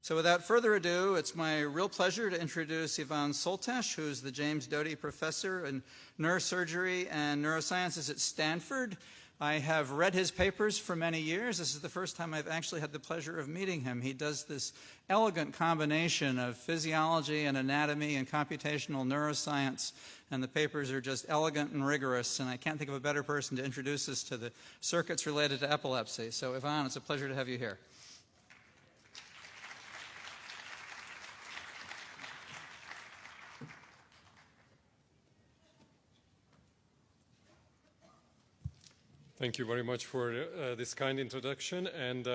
So without further ado, it's my real pleasure to introduce Yvonne Soltesz, who's the James Doty Professor in Neurosurgery and Neurosciences at Stanford. I have read his papers for many years. This is the first time I've actually had the pleasure of meeting him. He does this elegant combination of physiology and anatomy and computational neuroscience, and the papers are just elegant and rigorous, and I can't think of a better person to introduce us to the circuits related to epilepsy. So Yvonne, it's a pleasure to have you here. Thank you very much for this kind introduction, and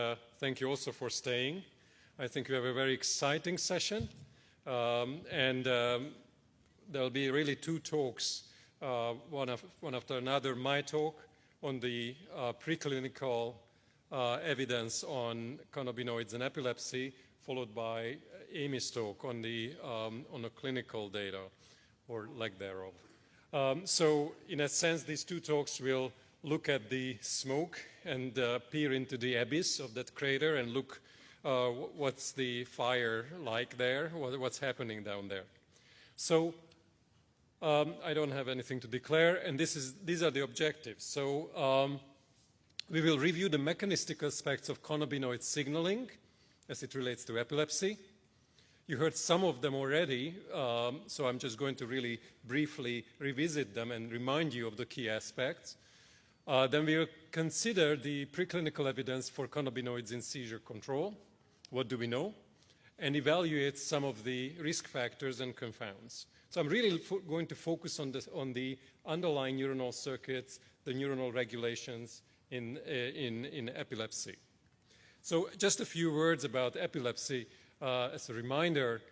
thank you also for staying. I think we have a very exciting session, and there'll be really two talks, one after another. My talk on the preclinical evidence on cannabinoids and epilepsy, followed by Amy's talk on the clinical data, or lack thereof. So in a sense, these two talks will look at the smoke and peer into the abyss of that crater and look what's the fire like there, what's happening down there. So I don't have anything to declare, and these are the objectives. So we will review the mechanistic aspects of cannabinoid signaling as it relates to epilepsy. You heard some of them already, so I'm just going to really briefly revisit them and remind you of the key aspects. Then we will consider the preclinical evidence for cannabinoids in seizure control. What do we know? And evaluate some of the risk factors and confounds. So I'm really going to focus on the underlying neuronal circuits, the neuronal regulations in epilepsy. So just a few words about epilepsy. As a reminder,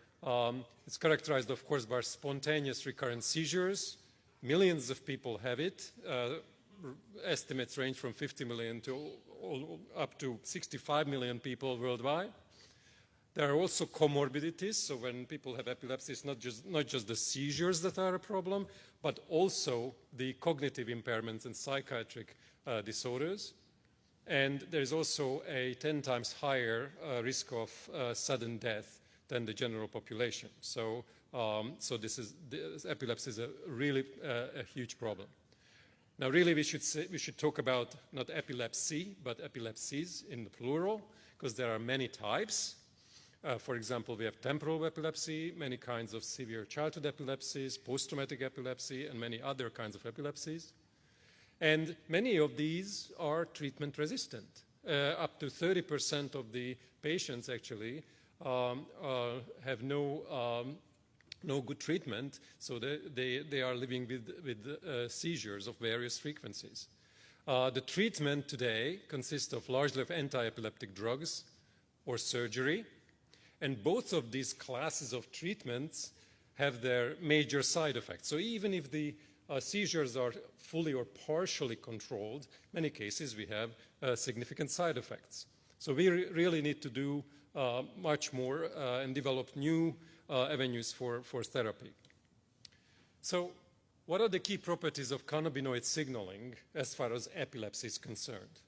it's characterized, of course, by spontaneous recurrent seizures. Millions of people have it. Estimates range from 50 million to up to 65 million people worldwide. There are also comorbidities, so when people have epilepsy, it's not just the seizures that are a problem, but also the cognitive impairments and psychiatric disorders. And there's also a 10 times higher risk of sudden death than the general population. So, epilepsy is really a huge problem. Now, really, we should talk about not epilepsy, but epilepsies in the plural, because there are many types. For example, we have temporal epilepsy, many kinds of severe childhood epilepsies, post-traumatic epilepsy, and many other kinds of epilepsies. And many of these are treatment resistant. Up to 30% of the patients actually have no good treatment, so they are living with seizures of various frequencies. The treatment today consists of largely of anti-epileptic drugs or surgery, and both of these classes of treatments have their major side effects. So even if the seizures are fully or partially controlled, in many cases we have significant side effects. So we really need to do much more and develop new avenues for therapy. So what are the key properties of cannabinoid signaling as far as epilepsy is concerned?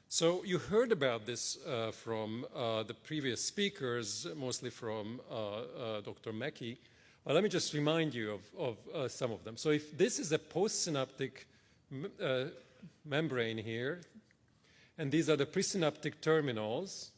So you heard about this from the previous speakers, mostly from Dr. Mackey. Let me just remind you of some of them. So if this is a postsynaptic membrane here, and these are the presynaptic terminals,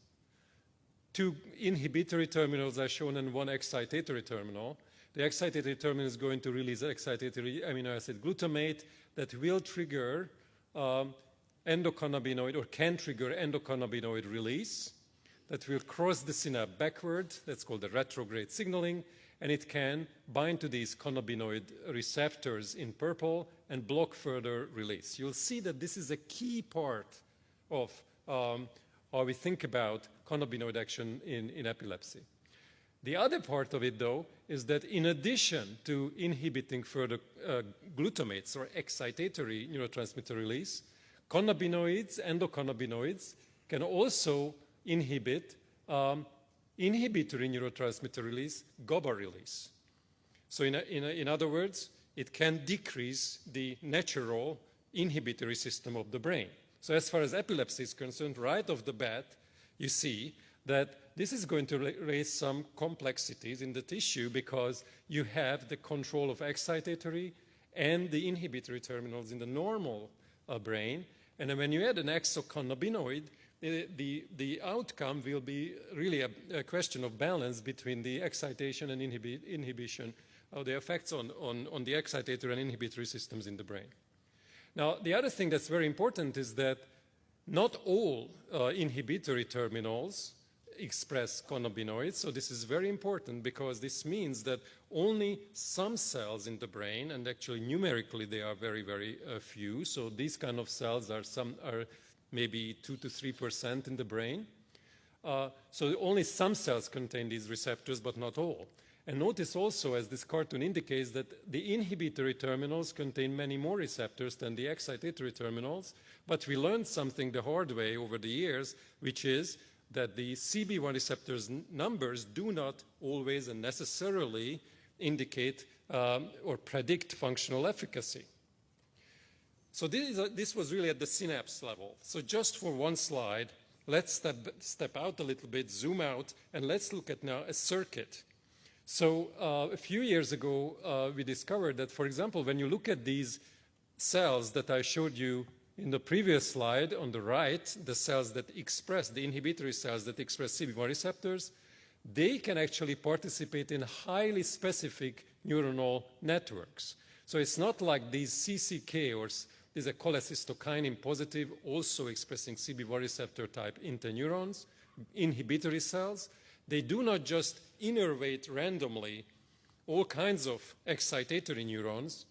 two inhibitory terminals are shown and one excitatory terminal. The excitatory terminal is going to release excitatory amino acid glutamate that will trigger endocannabinoid, or can trigger endocannabinoid release, that will cross the synapse backward. That's called the retrograde signaling, and it can bind to these cannabinoid receptors in purple and block further release. You'll see that this is a key part of how we think about cannabinoid action in epilepsy. The other part of it, though, is that in addition to inhibiting further glutamates or excitatory neurotransmitter release, cannabinoids, endocannabinoids, can also inhibit inhibitory neurotransmitter release, GABA release. So in other words, it can decrease the natural inhibitory system of the brain. So as far as epilepsy is concerned, right off the bat, you see that this is going to raise some complexities in the tissue because you have the control of excitatory and the inhibitory terminals in the normal brain. And then when you add an exocannabinoid, the outcome will be really a question of balance between the excitation and inhibition, the effects on the excitatory and inhibitory systems in the brain. Now, the other thing that's very important is that not all inhibitory terminals express cannabinoids. So this is very important because this means that only some cells in the brain, and actually numerically they are very, very few. So these kind of cells are maybe 2 to 3% in the brain. So only some cells contain these receptors, but not all. And notice also, as this cartoon indicates, that the inhibitory terminals contain many more receptors than the excitatory terminals. But we learned something the hard way over the years, which is that the CB1 receptors numbers do not always and necessarily indicate or predict functional efficacy. So this was really at the synapse level. So just for one slide, let's step out a little bit, zoom out, and let's look at now a circuit. So a few years ago, we discovered that, for example, when you look at these cells that I showed you in the previous slide on the right, the cells that express, the inhibitory cells that express CB1 receptors, they can actually participate in highly specific neuronal networks. So it's not like these CCK or these are cholecystokinin positive, also expressing CB1 receptor type interneurons, inhibitory cells. They do not just innervate randomly all kinds of excitatory neurons.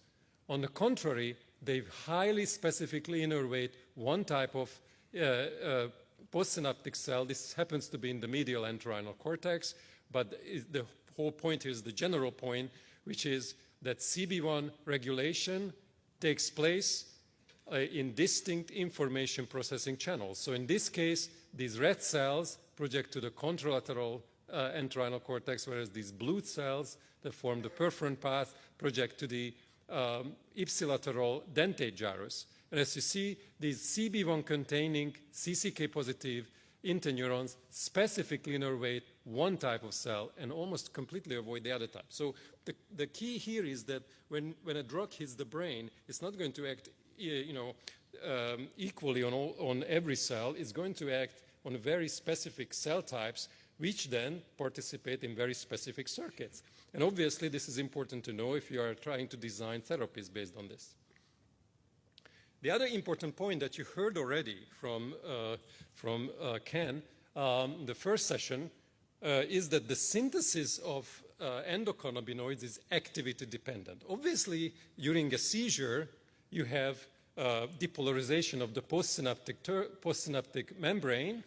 On the contrary, they highly specifically innervate one type of postsynaptic cell. This happens to be in the medial entorhinal cortex, but the whole point is the general point, which is that CB1 regulation takes place in distinct information processing channels. So in this case, these red cells project to the contralateral entorhinal cortex, whereas these blue cells that form the perforant path project to the ipsilateral dentate gyrus. And as you see, these CB1 containing CCK positive interneurons specifically innervate one type of cell and almost completely avoid the other type. So the key here is that when a drug hits the brain, it's not going to act equally on every cell. It's going to act on very specific cell types, which then participate in very specific circuits. And obviously, this is important to know if you are trying to design therapies based on this. The other important point that you heard already from Ken, the first session, is that the synthesis of endocannabinoids is activity dependent. Obviously, during a seizure, you have depolarization of the postsynaptic membrane,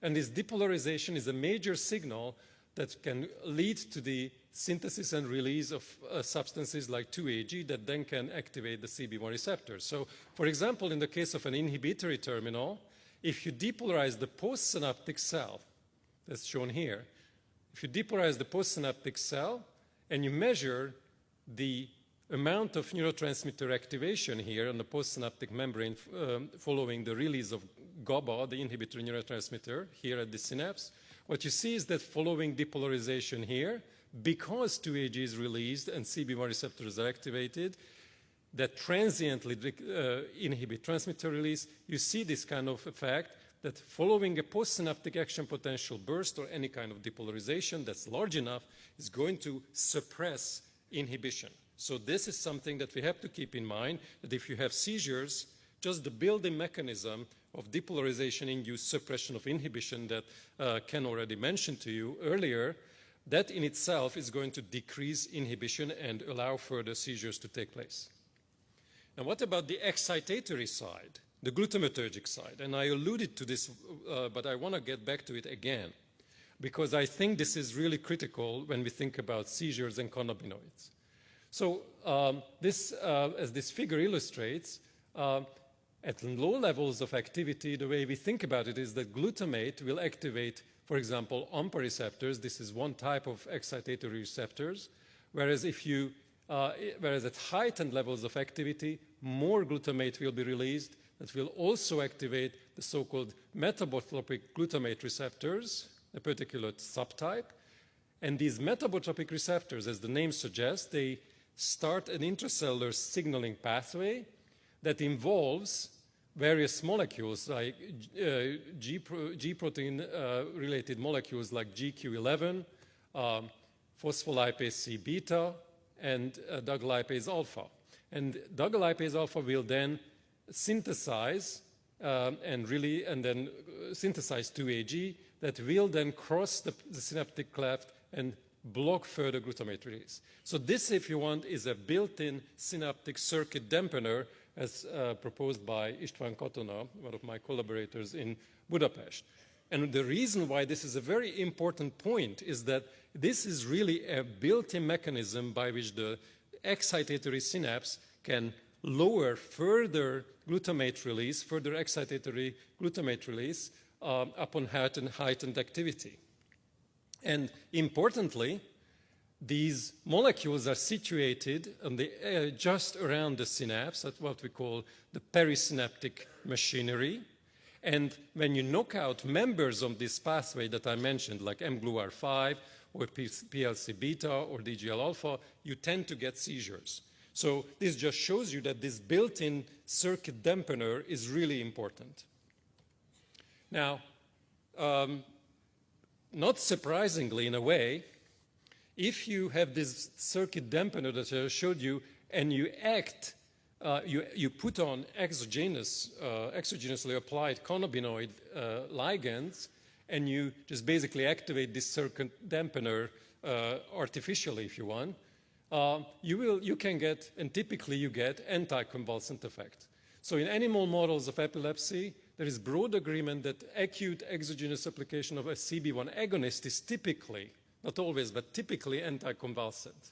and this depolarization is a major signal that can lead to the synthesis and release of substances like 2-AG that then can activate the CB1 receptors. So, for example, in the case of an inhibitory terminal, if you depolarize the postsynaptic cell, that's shown here, if you depolarize the postsynaptic cell and you measure the amount of neurotransmitter activation here on the postsynaptic membrane following the release of GABA, the inhibitory neurotransmitter, here at the synapse, what you see is that following depolarization here, because 2-AG is released and CB1 receptors are activated, that transiently inhibit transmitter release, you see this kind of effect that following a postsynaptic action potential burst or any kind of depolarization that's large enough is going to suppress inhibition. So this is something that we have to keep in mind, that if you have seizures, just the building mechanism of depolarization-induced suppression of inhibition that Ken already mentioned to you earlier, that in itself is going to decrease inhibition and allow further seizures to take place. Now, what about the excitatory side, the glutamatergic side? And I alluded to this, but I want to get back to it again, because I think this is really critical when we think about seizures and cannabinoids. So as this figure illustrates, at low levels of activity, the way we think about it is that glutamate will activate, for example, AMPA receptors. This is one type of excitatory receptors. Whereas whereas at heightened levels of activity, more glutamate will be released that will also activate the so-called metabotropic glutamate receptors, a particular subtype. And these metabotropic receptors, as the name suggests, they start an intracellular signaling pathway that involves various molecules like G protein related molecules like GQ11, phospholipase C beta, and dougal lipase alpha. And dougal lipase alpha will then synthesize and then synthesize 2-AG that will then cross the synaptic cleft and block further glutamate release. So this, if you want, is a built-in synaptic circuit dampener as proposed by István Katona, one of my collaborators in Budapest. And the reason why this is a very important point is that this is really a built-in mechanism by which the excitatory synapse can lower further glutamate release, further excitatory glutamate release upon heightened activity. And importantly, these molecules are situated on the, just around the synapse at what we call the perisynaptic machinery. And when you knock out members of this pathway that I mentioned, like mGluR5 or PLC beta or DGL alpha, you tend to get seizures. So this just shows you that this built-in circuit dampener is really important. Now, not surprisingly, in a way, if you have this circuit dampener that I showed you and you act, you put on exogenously applied cannabinoid ligands, and you just basically activate this circuit dampener artificially, if you want, you can get, and typically you get, anticonvulsant effect. So in animal models of epilepsy, there is broad agreement that acute exogenous application of a CB1 agonist is typically, not always, but typically anticonvulsant.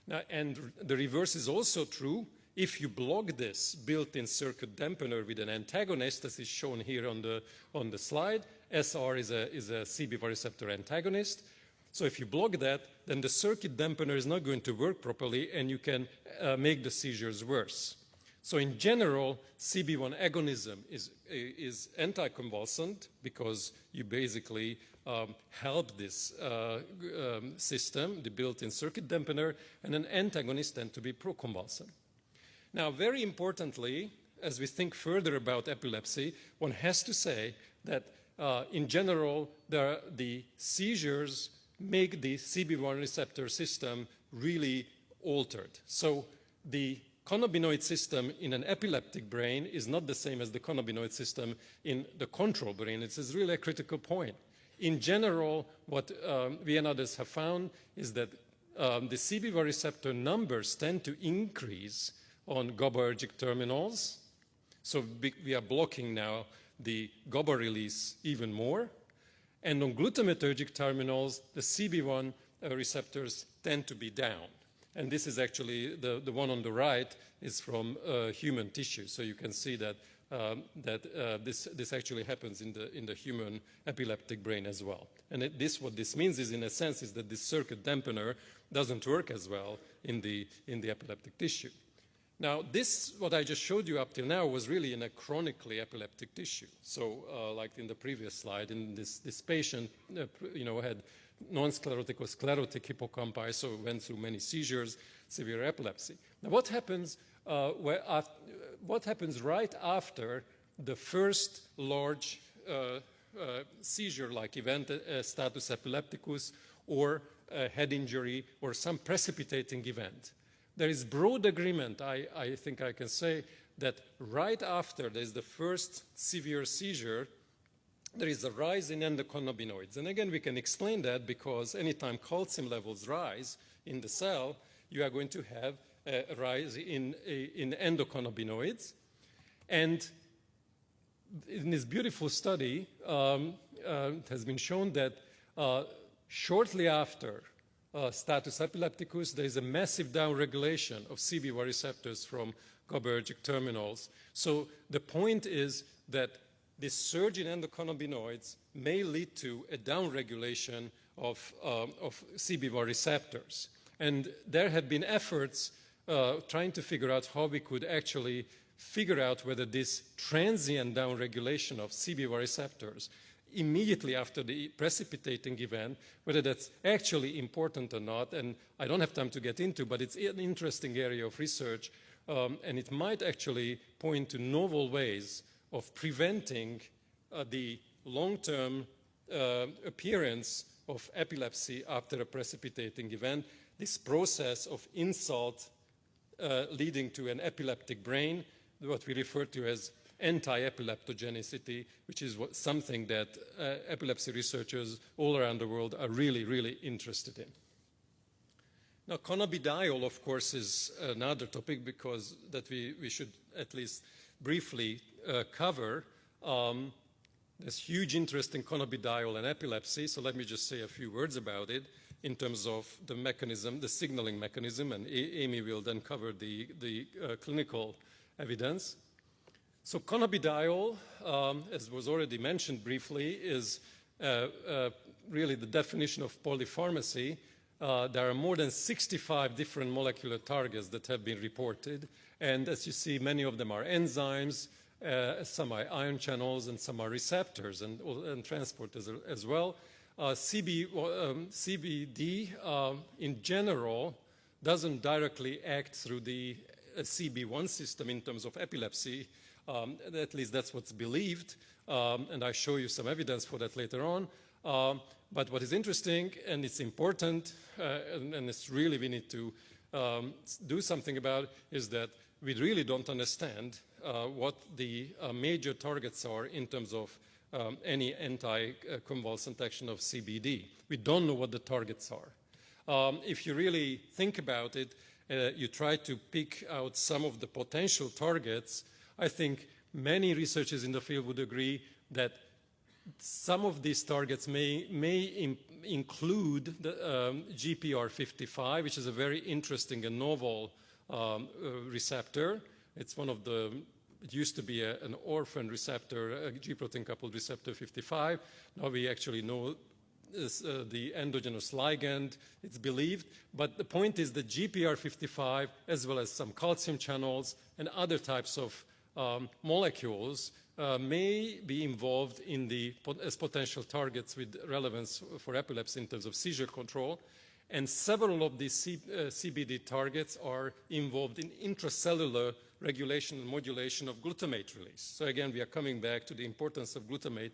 Now, and the reverse is also true. If you block this built-in circuit dampener with an antagonist, as is shown here on the slide, SR is a CB1 receptor antagonist. So if you block that, then the circuit dampener is not going to work properly, and you can make the seizures worse. So in general, CB1 agonism is anticonvulsant because you basically help this system, the built-in circuit dampener, and an antagonist tend to be proconvulsant. Now, very importantly, as we think further about epilepsy, one has to say that in general, the seizures make the CB1 receptor system really altered. So the cannabinoid system in an epileptic brain is not the same as the cannabinoid system in the control brain. This is really a critical point. In general, what we and others have found is that the CB1 receptor numbers tend to increase on GABAergic terminals. So we are blocking now the GABA release even more. And on glutamatergic terminals, the CB1 receptors tend to be down. And this is actually, the one on the right is from human tissue. So you can see that, this actually happens in the human epileptic brain as well. And what this means is, in a sense, is that this circuit dampener doesn't work as well in the epileptic tissue. Now, what I just showed you up till now was really in a chronically epileptic tissue. So, like in the previous slide, in this patient, had non-sclerotic or sclerotic hippocampi, so went through many seizures, severe epilepsy. Now, what happens right after the first large seizure-like event, status epilepticus, or a head injury, or some precipitating event? There is broad agreement, I think I can say, that right after there's the first severe seizure, there is a rise in endocannabinoids. And again, we can explain that because anytime calcium levels rise in the cell, you are going to have a rise in endocannabinoids. And in this beautiful study, it has been shown that shortly after status epilepticus, there is a massive downregulation of CB1 receptors from GABAergic terminals. So the point is that this surge in endocannabinoids may lead to a downregulation of CB1 receptors. And there have been efforts trying to figure out how we could actually figure out whether this transient downregulation of CB1 receptors immediately after the precipitating event, whether that's actually important or not, and I don't have time to get into, but it's an interesting area of research, and it might actually point to novel ways of preventing the long-term appearance of epilepsy after a precipitating event, this process of insult leading to an epileptic brain, what we refer to as anti-epileptogenicity, which is something that epilepsy researchers all around the world are really, really interested in. Now, cannabidiol, of course, is another topic because that we should at least briefly cover. There's huge interest in cannabidiol and epilepsy, so let me just say a few words about it in terms of the mechanism, the signaling mechanism, and Amy will then cover the clinical evidence. So cannabidiol, as was already mentioned briefly, is really the definition of polypharmacy. There are more than 65 different molecular targets that have been reported, and as you see, many of them are enzymes, some are ion channels, and some are receptors and transporters as well. CBD in general doesn't directly act through the CB1 system in terms of epilepsy. At least that's what's believed, and I show you some evidence for that later on. But what is interesting, and it's important, and it's really we need to do something about, is that we really don't understand what the major targets are in terms of any anti-convulsant action of CBD. We don't know what the targets are. If you really think about it, you try to pick out some of the potential targets. I think many researchers in the field would agree that some of these targets may include the GPR55, which is a very interesting and novel receptor. It's one of the, it used to be an orphan receptor, a G protein coupled receptor 55. Now we actually know the endogenous ligand, it's believed. But the point is that GPR55, as well as some calcium channels and other types of molecules may be involved in as potential targets with relevance for epilepsy in terms of seizure control. And several of these CBD targets are involved in intracellular regulation and modulation of glutamate release. So again, we are coming back to the importance of glutamate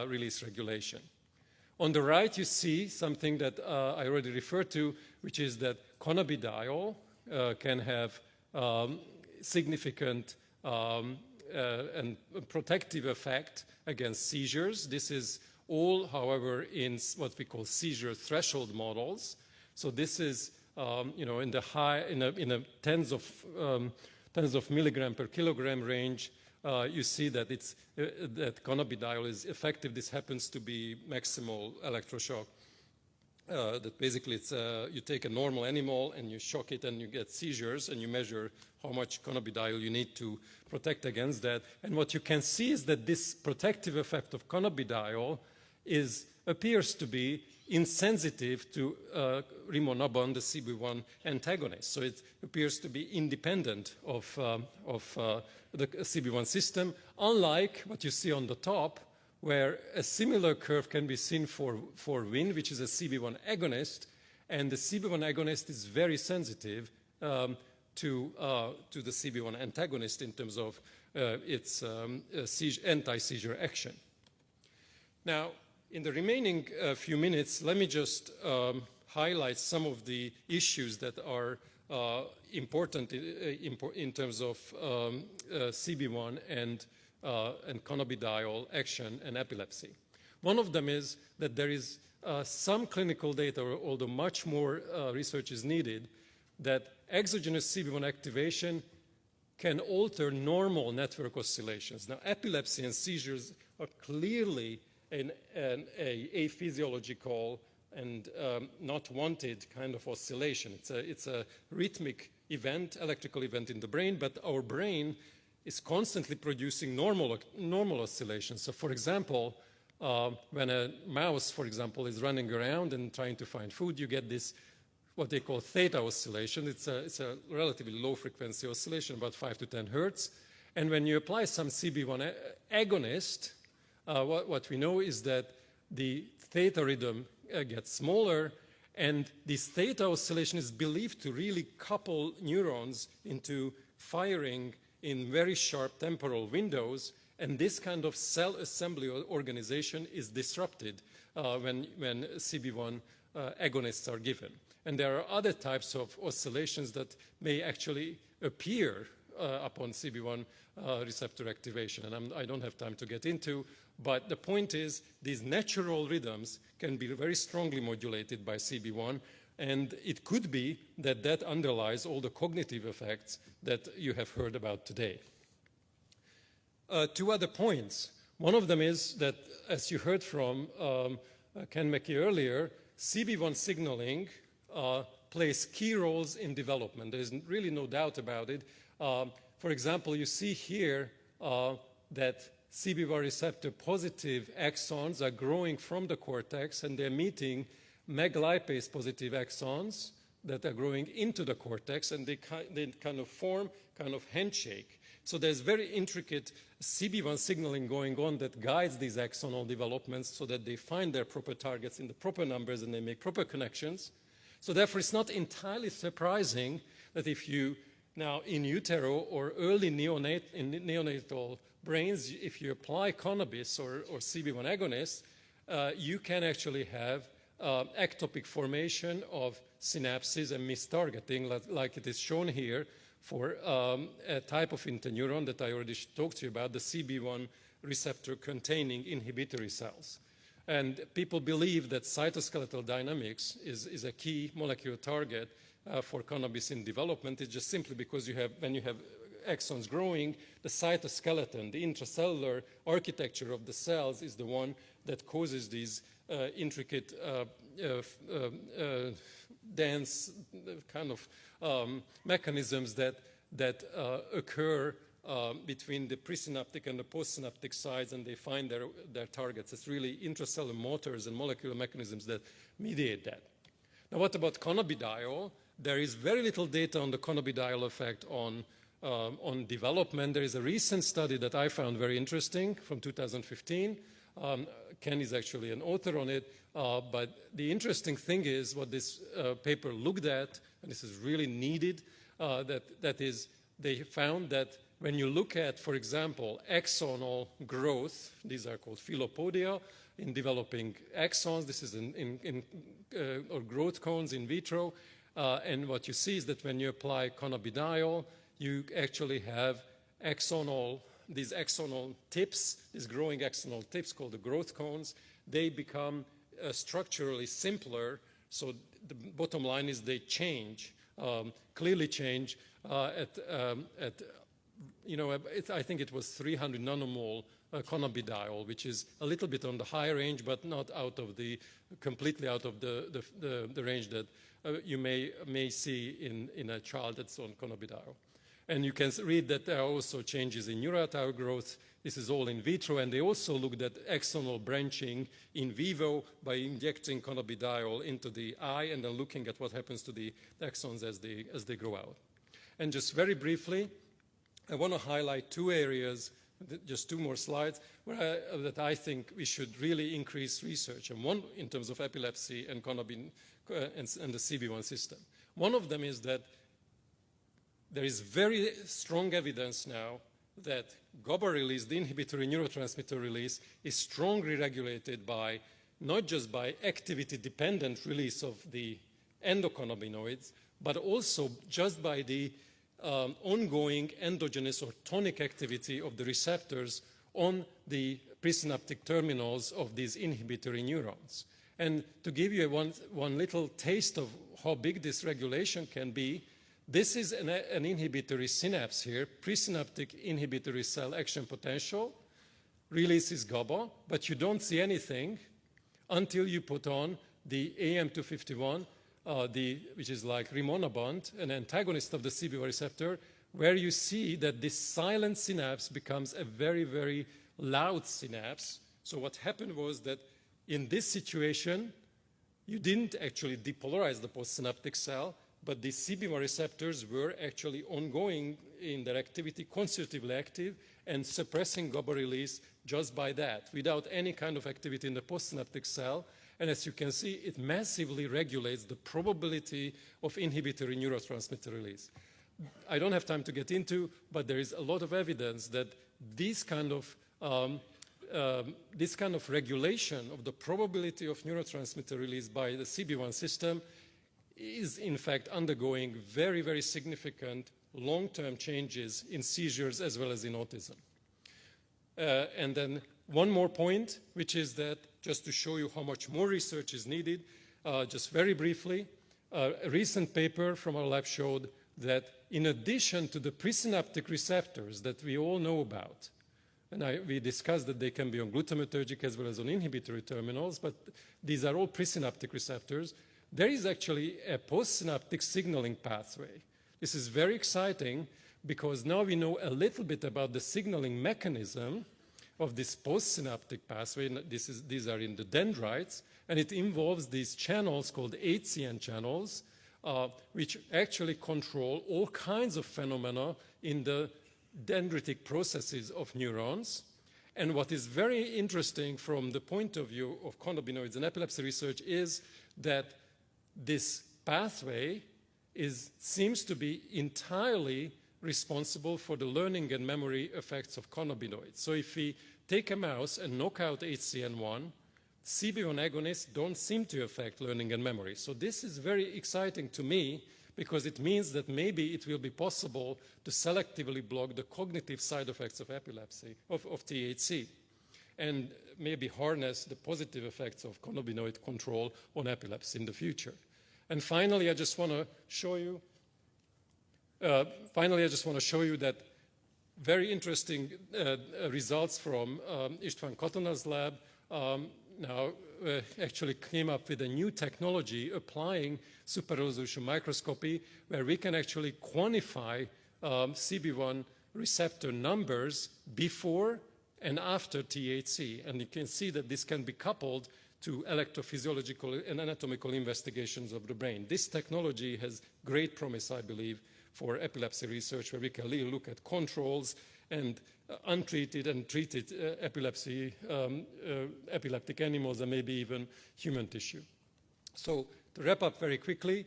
release regulation. On the right, you see something that I already referred to, which is that cannabidiol can have significant and protective effect against seizures. This is all, however, in what we call seizure threshold models. So this is, in the high, in a tens of milligram per kilogram range. You see that that cannabidiol is effective. This happens to be maximal electroshock. That basically it's you take a normal animal and you shock it and you get seizures, and you measure how much cannabidiol you need to protect against that. And what you can see is that this protective effect of cannabidiol appears to be insensitive to rimonabant, the CB1 antagonist. So it appears to be independent of the CB1 system, unlike what you see on the top, where a similar curve can be seen for WIN, which is a CB1 agonist, and the CB1 agonist is very sensitive to the CB1 antagonist in terms of its anti-seizure action. Now, in the remaining few minutes, let me just highlight some of the issues that are important in terms of CB1 and cannabidiol action and epilepsy. One of them is that there is some clinical data, although much more research is needed, that exogenous CB1 activation can alter normal network oscillations. Now, epilepsy and seizures are clearly a physiological and not wanted kind of oscillation. It's a rhythmic event, electrical event in the brain, but our brain is constantly producing normal oscillations. So, for example, when a mouse, for example, is running around and trying to find food, you get this, what they call theta oscillation. It's a relatively low frequency oscillation, about 5 to 10 hertz. And when you apply some CB1 agonist, what we know is that the theta rhythm gets smaller, and this theta oscillation is believed to really couple neurons into firing in very sharp temporal windows, and this kind of cell assembly organization is disrupted when CB1 agonists are given. And there are other types of oscillations that may actually appear upon CB1 receptor activation, and I don't have time to get into, but the point is these natural rhythms can be very strongly modulated by CB1, and it could be that that underlies all the cognitive effects that you have heard about today. Two other points. One of them is that, as you heard from Ken McKee earlier, CB1 signaling plays key roles in development. There's really no doubt about it. For example, you see here that CB1 receptor positive axons are growing from the cortex, and they're meeting MEG lipase positive axons that are growing into the cortex, and they kind of form kind of handshake. So there's very intricate CB1 signaling going on that guides these axonal developments so that they find their proper targets in the proper numbers and they make proper connections. So therefore, it's not entirely surprising that if you now in utero or early neonatal brains, if you apply cannabis or CB1 agonists, you can actually have ectopic formation of synapses and mistargeting, like it is shown here for a type of interneuron that I already talked to you about, the CB1 receptor containing inhibitory cells. And people believe that cytoskeletal dynamics is a key molecular target for cannabis in development. It's just simply because when you have axons growing, the cytoskeleton, the intracellular architecture of the cells is the one that causes these intricate, dense kind of mechanisms that occur between the presynaptic and the postsynaptic sides, and they find their targets. It's really intracellular motors and molecular mechanisms that mediate that. Now, what about cannabidiol? There is very little data on the cannabidiol effect on development. There is a recent study that I found very interesting from 2015. Ken is actually an author on it, but the interesting thing is what this paper looked at, and this is really needed, that is they found that when you look at, for example, axonal growth, these are called philopodia, in developing axons, this is or growth cones in vitro, and what you see is that when you apply cannabidiol, you actually have these axonal tips, these growing axonal tips called the growth cones. They become structurally simpler, so the bottom line is they change, clearly change I think it was 300 nanomole cannabidiol, which is a little bit on the high range, but not completely out of the range that you may see in a child that's on cannabidiol. And you can read that there are also changes in neurotau growth. This is all in vitro, and they also looked at axonal branching in vivo by injecting cannabidiol into the eye and then looking at what happens to the axons as they grow out. And just very briefly, I want to highlight two areas, just two more slides, that I think we should really increase research, and one in terms of epilepsy and cannabinoid and the CB1 system. One of them is that there is very strong evidence now that GABA release, the inhibitory neurotransmitter release, is strongly regulated by not just by activity-dependent release of the endocannabinoids, but also just by the ongoing endogenous or tonic activity of the receptors on the presynaptic terminals of these inhibitory neurons. And to give you one little taste of how big this regulation can be, this is an inhibitory synapse here, presynaptic inhibitory cell action potential, releases GABA, but you don't see anything until you put on the AM251, which is like rimonabant, an antagonist of the CB1 receptor, where you see that this silent synapse becomes a very, very loud synapse. So what happened was that in this situation, you didn't actually depolarize the postsynaptic cell, but the CB1 receptors were actually ongoing in their activity, constitutively active, and suppressing GABA release just by that, without any kind of activity in the postsynaptic cell. And as you can see, it massively regulates the probability of inhibitory neurotransmitter release. I don't have time to get into, but there is a lot of evidence that this kind of regulation of the probability of neurotransmitter release by the CB1 system is in fact undergoing very, very significant long-term changes in seizures as well as in autism. And then one more point, which is that just to show you how much more research is needed, just very briefly, a recent paper from our lab showed that in addition to the presynaptic receptors that we all know about, and we discussed that they can be on glutamatergic as well as on inhibitory terminals, but these are all presynaptic receptors, there is actually a postsynaptic signaling pathway. This is very exciting because now we know a little bit about the signaling mechanism of this postsynaptic pathway. These are in the dendrites, and it involves these channels called HCN channels, which actually control all kinds of phenomena in the dendritic processes of neurons. And what is very interesting from the point of view of cannabinoids and epilepsy research is that this pathway seems to be entirely responsible for the learning and memory effects of cannabinoids. So if we take a mouse and knock out HCN1, CB1 agonists don't seem to affect learning and memory. So this is very exciting to me because it means that maybe it will be possible to selectively block the cognitive side effects of epilepsy, of THC, and maybe harness the positive effects of cannabinoid control on epilepsy in the future. And finally, I just want to show you that very interesting results from István Katona's lab actually came up with a new technology applying super-resolution microscopy where we can actually quantify CB1 receptor numbers before and after THC. And you can see that this can be coupled to electrophysiological and anatomical investigations of the brain. This technology has great promise, I believe, for epilepsy research, where we can really look at controls and untreated and treated epileptic animals and maybe even human tissue. So to wrap up very quickly,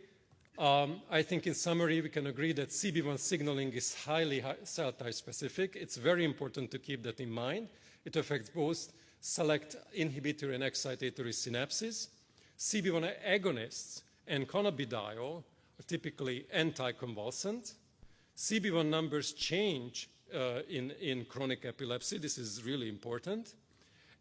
I think in summary we can agree that CB1 signaling is highly cell type specific. It's very important to keep that in mind. It affects both select inhibitory and excitatory synapses. CB1 agonists and cannabidiol are typically anticonvulsant. CB1 numbers change in chronic epilepsy. This is really important.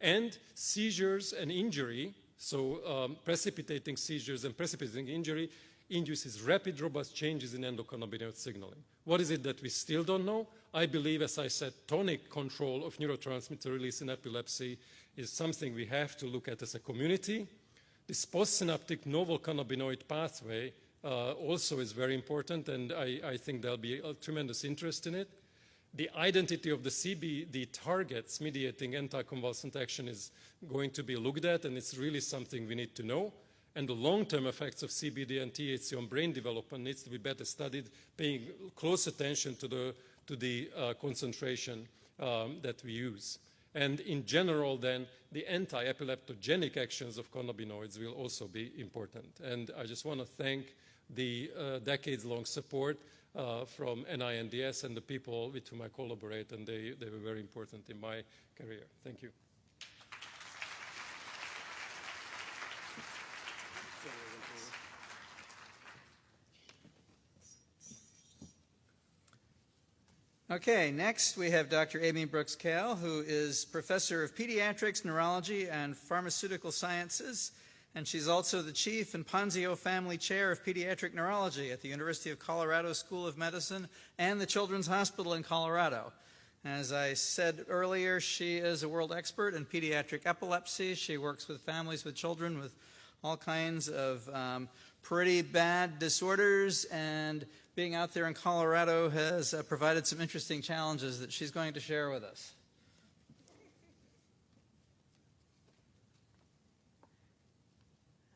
And seizures and injury, so precipitating seizures and precipitating injury, induces rapid, robust changes in endocannabinoid signaling. What is it that we still don't know? I believe, as I said, tonic control of neurotransmitter release in epilepsy is something we have to look at as a community. This postsynaptic novel cannabinoid pathway also is very important, and I think there'll be a tremendous interest in it. The identity of the CBD targets mediating anticonvulsant action is going to be looked at, and it's really something we need to know. And the long-term effects of CBD and THC on brain development needs to be better studied, paying close attention to the concentration that we use. And in general, then, the anti-epileptogenic actions of cannabinoids will also be important. And I just want to thank the decades-long support from NINDS and the people with whom I collaborate, and they were very important in my career. Thank you. Okay, next we have Dr. Amy Brooks-Kayal, who is Professor of Pediatrics, Neurology, and Pharmaceutical Sciences, and she's also the Chief and Ponzio Family Chair of Pediatric Neurology at the University of Colorado School of Medicine and the Children's Hospital in Colorado. As I said earlier, she is a world expert in pediatric epilepsy. She works with families with children with all kinds of pretty bad disorders, and being out there in Colorado has provided some interesting challenges that she's going to share with us.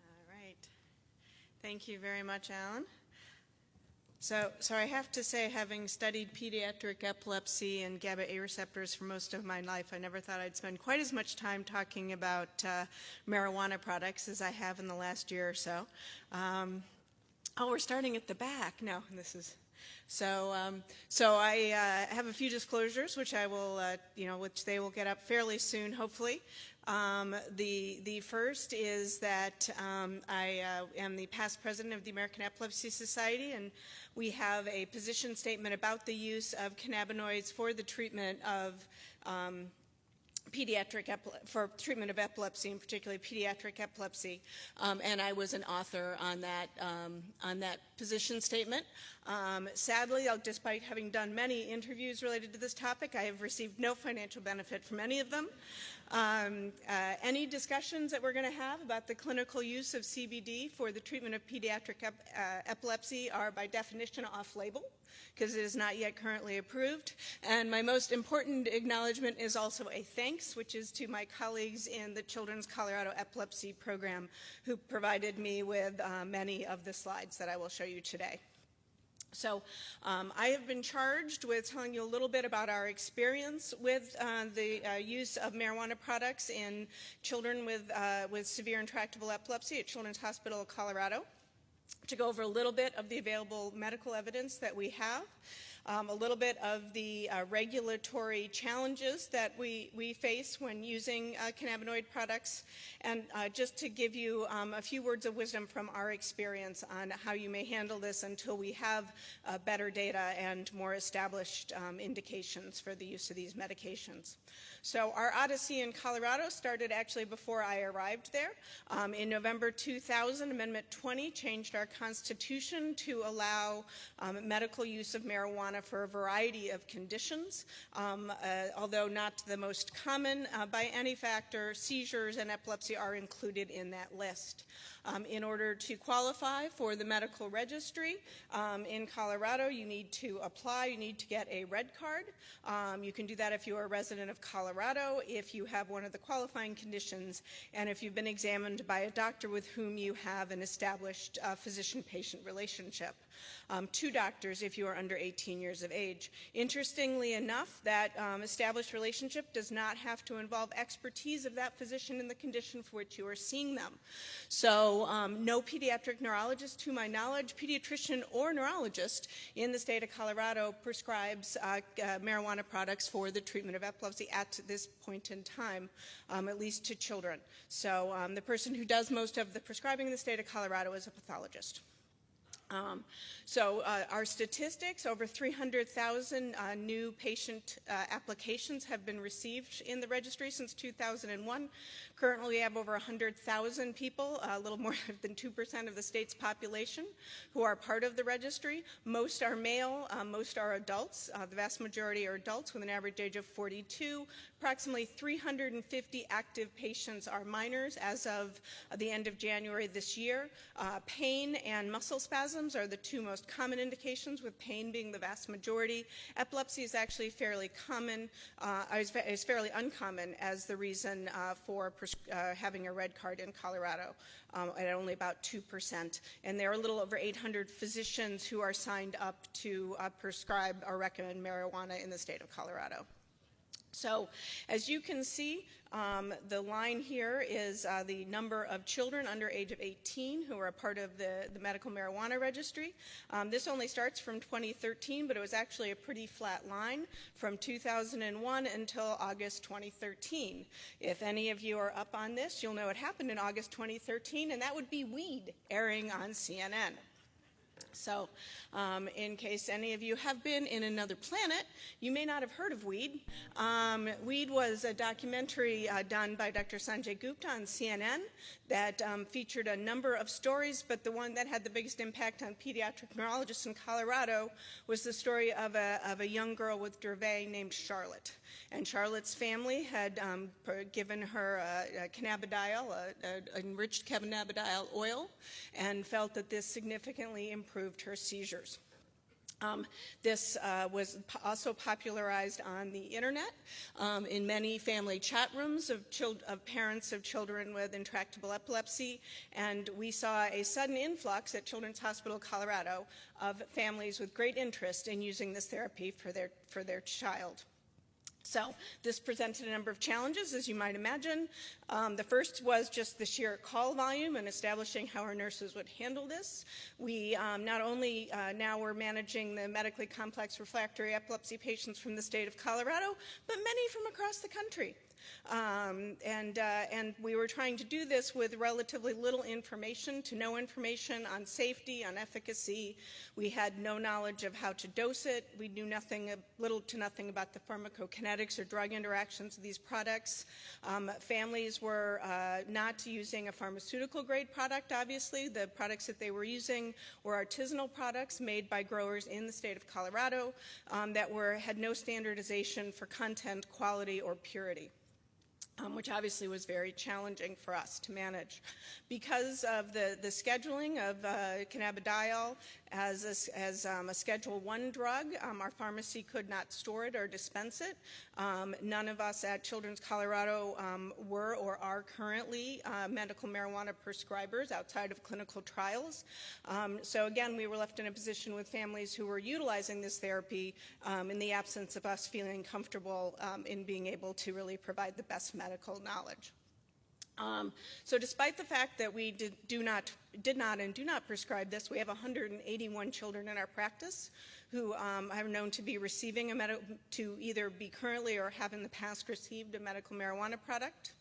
All right. Thank you very much, Alan. So I have to say, having studied pediatric epilepsy and GABA A receptors for most of my life, I never thought I'd spend quite as much time talking about marijuana products as I have in the last year or so. Oh, we're starting at the back. No, this is... So I have a few disclosures, which I will, which they will get up fairly soon, hopefully. The first is that I am the past president of the American Epilepsy Society, and we have a position statement about the use of cannabinoids for the treatment of for treatment of epilepsy, and particularly pediatric epilepsy, and I was an author on that position statement. Sadly, despite having done many interviews related to this topic, I have received no financial benefit from any of them. Any discussions that we're going to have about the clinical use of CBD for the treatment of pediatric epilepsy are by definition off-label, because it is not yet currently approved. And my most important acknowledgement is also a thanks, which is to my colleagues in the Children's Colorado Epilepsy Program, who provided me with many of the slides that I will show you today. So I have been charged with telling you a little bit about our experience with the use of marijuana products in children with severe intractable epilepsy at Children's Hospital of Colorado, to go over a little bit of the available medical evidence that we have, a little bit of the regulatory challenges that we face when using cannabinoid products, and just to give you a few words of wisdom from our experience on how you may handle this until we have better data and more established indications for the use of these medications. So our odyssey in Colorado started actually before I arrived there. In November 2000, Amendment 20 changed our Constitution to allow medical use of marijuana for a variety of conditions. Although not the most common by any factor, seizures and epilepsy are included in that list. In order to qualify for the medical registry in Colorado, you need to apply, you need to get a red card. You can do that if you are a resident of Colorado, if you have one of the qualifying conditions, and if you've been examined by a doctor with whom you have an established physician-patient relationship. 2 doctors if you are under 18 years of age. Interestingly enough, that established relationship does not have to involve expertise of that physician in the condition for which you are seeing them. So no pediatric neurologist, to my knowledge, pediatrician or neurologist in the state of Colorado prescribes marijuana products for the treatment of epilepsy at this point in time, at least to children. So the person who does most of the prescribing in the state of Colorado is a pathologist. Our statistics, over 300,000 new patient applications have been received in the registry since 2001. Currently, we have over 100,000 people, a little more than 2% of the state's population, who are part of the registry. Most are male, most are adults. The vast majority are adults with an average age of 42. Approximately 350 active patients are minors as of the end of January this year. Pain and muscle spasms are the 2 most common indications, with pain being the vast majority. Epilepsy is actually fairly common, is fairly uncommon as the reason for having a red card in Colorado, at only about 2%. And there are a little over 800 physicians who are signed up to prescribe or recommend marijuana in the state of Colorado. So, as you can see, the line here is the number of children under age of 18 who are a part of the medical marijuana registry. This only starts from 2013, but it was actually a pretty flat line from 2001 until August 2013. If any of you are up on this, you'll know what happened in August 2013, and that would be weed airing on CNN. So, in case any of you have been in another planet, you may not have heard of Weed. Weed was a documentary done by Dr. Sanjay Gupta on CNN that featured a number of stories, but the one that had the biggest impact on pediatric neurologists in Colorado was the story of a young girl with Dravet named Charlotte. And Charlotte's family had given her cannabidiol, enriched cannabidiol oil, and felt that this significantly improved her seizures. This was also popularized on the internet in many family chat rooms of parents of children with intractable epilepsy, and we saw a sudden influx at Children's Hospital Colorado of families with great interest in using this therapy for their child. So this presented a number of challenges, as you might imagine. The first was just the sheer call volume and establishing how our nurses would handle this. We not only now were managing the medically complex refractory epilepsy patients from the state of Colorado, but many from across the country. And we were trying to do this with relatively little information to no information on safety, on efficacy. We had no knowledge of how to dose it. We knew little to nothing about the pharmacokinetics or drug interactions of these products. Families were not using a pharmaceutical grade product, obviously. The products that they were using were artisanal products made by growers in the state of Colorado that had no standardization for content, quality, or purity. Which obviously was very challenging for us to manage. Because of the scheduling of cannabidiol as a Schedule I drug, our pharmacy could not store it or dispense it. None of us at Children's Colorado were or are currently medical marijuana prescribers outside of clinical trials. So again, we were left in a position with families who were utilizing this therapy in the absence of us feeling comfortable in being able to really provide the best medical knowledge. So despite the fact that we did not and do not prescribe this, we have 181 children in our practice who are known to be receiving to either be currently or have in the past received a medical marijuana product.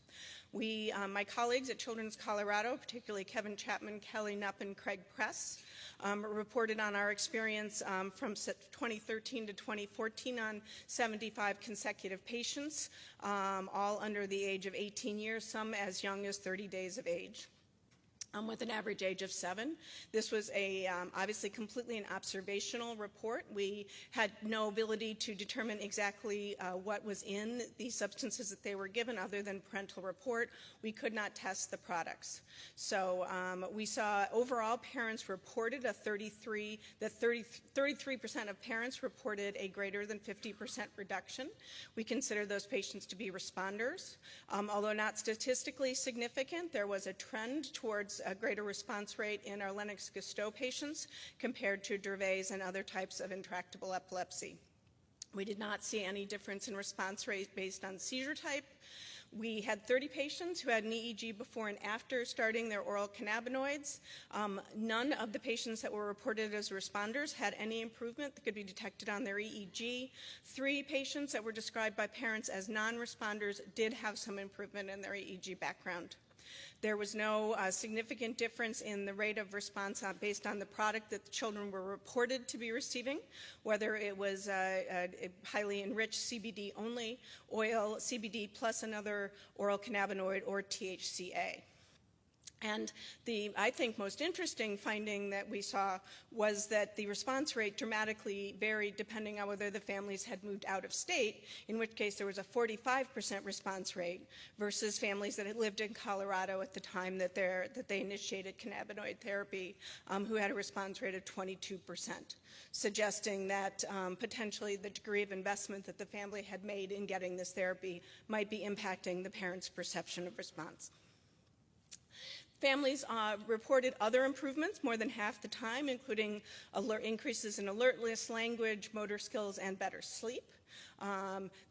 My colleagues at Children's Colorado, particularly Kevin Chapman, Kelly Knupp, and Craig Press, reported on our experience from 2013 to 2014 on 75 consecutive patients, all under the age of 18 years, some as young as 30 days of age. With an average age of 7. This was obviously completely an observational report. We had no ability to determine exactly what was in the substances that they were given other than parental report. We could not test the products. So we saw overall parents reported 33% of parents reported a greater than 50% reduction. We consider those patients to be responders. Although not statistically significant, there was a trend towards a greater response rate in our Lennox-Gastaut patients compared to Dravet's and other types of intractable epilepsy. We did not see any difference in response rate based on seizure type. We had 30 patients who had an EEG before and after starting their oral cannabinoids. None of the patients that were reported as responders had any improvement that could be detected on their EEG. 3 patients that were described by parents as non-responders did have some improvement in their EEG background. There was no significant difference in the rate of response based on the product that the children were reported to be receiving, whether it was a highly enriched CBD only, oil, CBD plus another oral cannabinoid, or THCA. And the, I think, most interesting finding that we saw was that the response rate dramatically varied depending on whether the families had moved out of state, in which case there was a 45% response rate, versus families that had lived in Colorado at the time that they initiated cannabinoid therapy, who had a response rate of 22%, suggesting that potentially the degree of investment that the family had made in getting this therapy might be impacting the parents' perception of response. Families reported other improvements more than half the time, including increases in alertness, language, motor skills, and better sleep.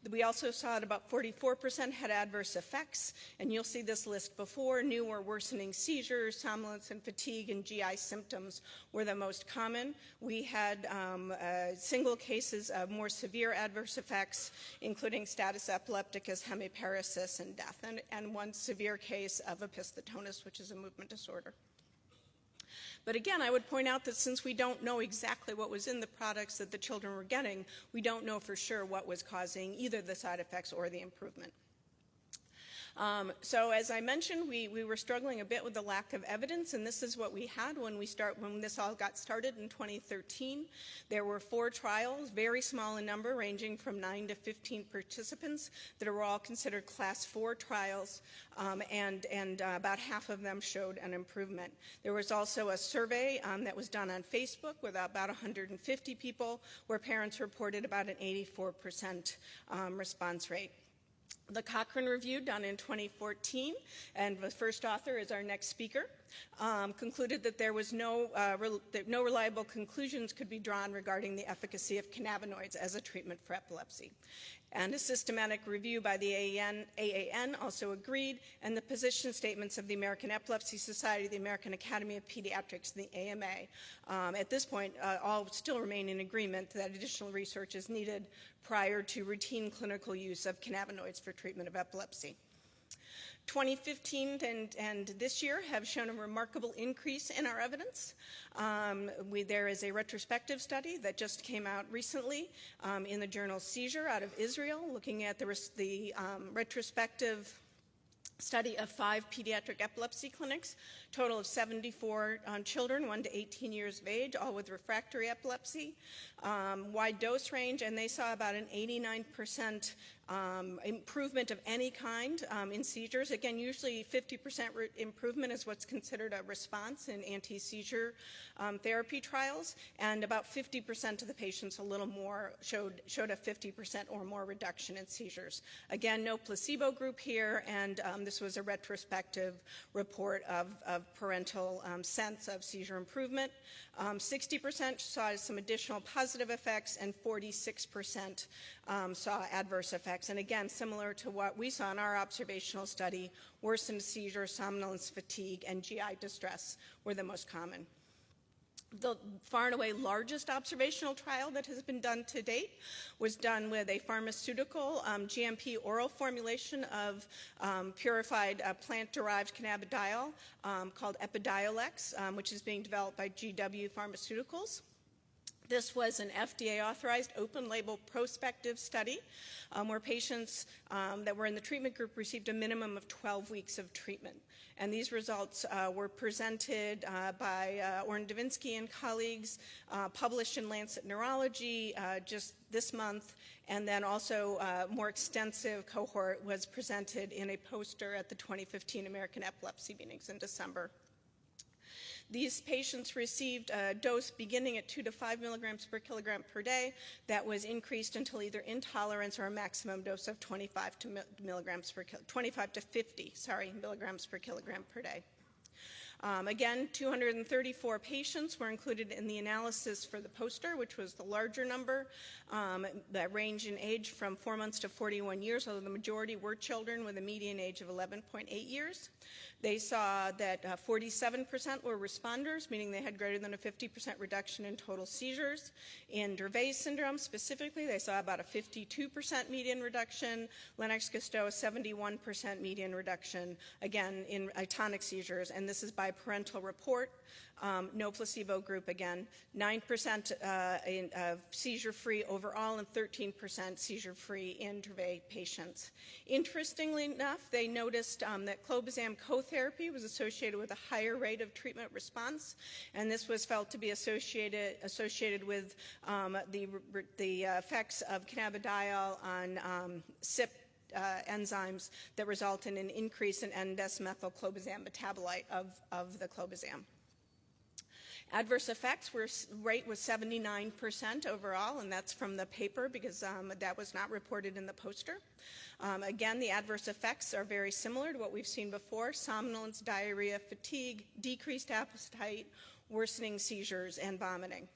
We also saw that about 44% had adverse effects, and you'll see this list before. New or worsening seizures, somnolence and fatigue, and GI symptoms were the most common. We had single cases of more severe adverse effects, including status epilepticus, hemiparesis, and death, and one severe case of opisthotonus, which is a movement disorder. But again, I would point out that since we don't know exactly what was in the products that the children were getting, we don't know for sure what was causing either the side effects or the improvement. So as I mentioned, we were struggling a bit with the lack of evidence, and this is what we had when this all got started in 2013. There were 4 trials, very small in number, ranging from 9 to 15 participants, that were all considered class 4 trials, and about half of them showed an improvement. There was also a survey that was done on Facebook with about 150 people, where parents reported about an 84% response rate. The Cochrane review, done in 2014, and the first author is our next speaker, concluded that there was that no reliable conclusions could be drawn regarding the efficacy of cannabinoids as a treatment for epilepsy. And a systematic review by the AAN also agreed, and the position statements of the American Epilepsy Society, the American Academy of Pediatrics, and the AMA, at this point, all still remain in agreement that additional research is needed prior to routine clinical use of cannabinoids for treatment of epilepsy. 2015 and this year have shown a remarkable increase in our evidence. There is a retrospective study that just came out recently in the journal Seizure out of Israel, looking at the retrospective study of 5 pediatric epilepsy clinics, total of 74 children, 1 to 18 years of age, all with refractory epilepsy, wide dose range, and they saw about an 89% improvement of any kind in seizures. Again, usually 50% improvement is what's considered a response in anti-seizure therapy trials, and about 50% of the patients, a little more, showed a 50% or more reduction in seizures. Again, no placebo group here, and this was a retrospective report of parental sense of seizure improvement. 60% saw some additional positive effects, and 46% saw adverse effects. And again, similar to what we saw in our observational study, worsened seizure, somnolence, fatigue, and GI distress were the most common. The far and away largest observational trial that has been done to date was done with a pharmaceutical GMP oral formulation of purified plant-derived cannabidiol called Epidiolex, which is being developed by GW Pharmaceuticals. This was an FDA-authorized open-label prospective study where patients that were in the treatment group received a minimum of 12 weeks of treatment. And these results were presented by Orrin Davinsky and colleagues, published in Lancet Neurology just this month, and then also a more extensive cohort was presented in a poster at the 2015 American Epilepsy meetings in December. These patients received a dose beginning at 2 to 5 milligrams per kilogram per day that was increased until either intolerance or a maximum dose of 25 to 50 milligrams per kilogram per day. Again, 234 patients were included in the analysis for the poster, which was the larger number, that range in age from 4 months to 41 years, although the majority were children with a median age of 11.8 years. They saw that 47% were responders, meaning they had greater than a 50% reduction in total seizures. In Dravet syndrome specifically, they saw about a 52% median reduction. Lennox-Gastaut, a 71% median reduction, again, in atonic seizures, and this is by parental report. No placebo group again, 9% seizure-free overall and 13% seizure-free in Dravet patients. Interestingly enough, they noticed that clobazam co-therapy was associated with a higher rate of treatment response, and this was felt to be associated with the effects of cannabidiol on CYP enzymes that result in an increase in N-desmethylclobazam metabolite of the clobazam. Adverse effects rate was 79% overall, and that's from the paper because that was not reported in the poster. Again, the adverse effects are very similar to what we've seen before: somnolence, diarrhea, fatigue, decreased appetite, worsening seizures, and vomiting.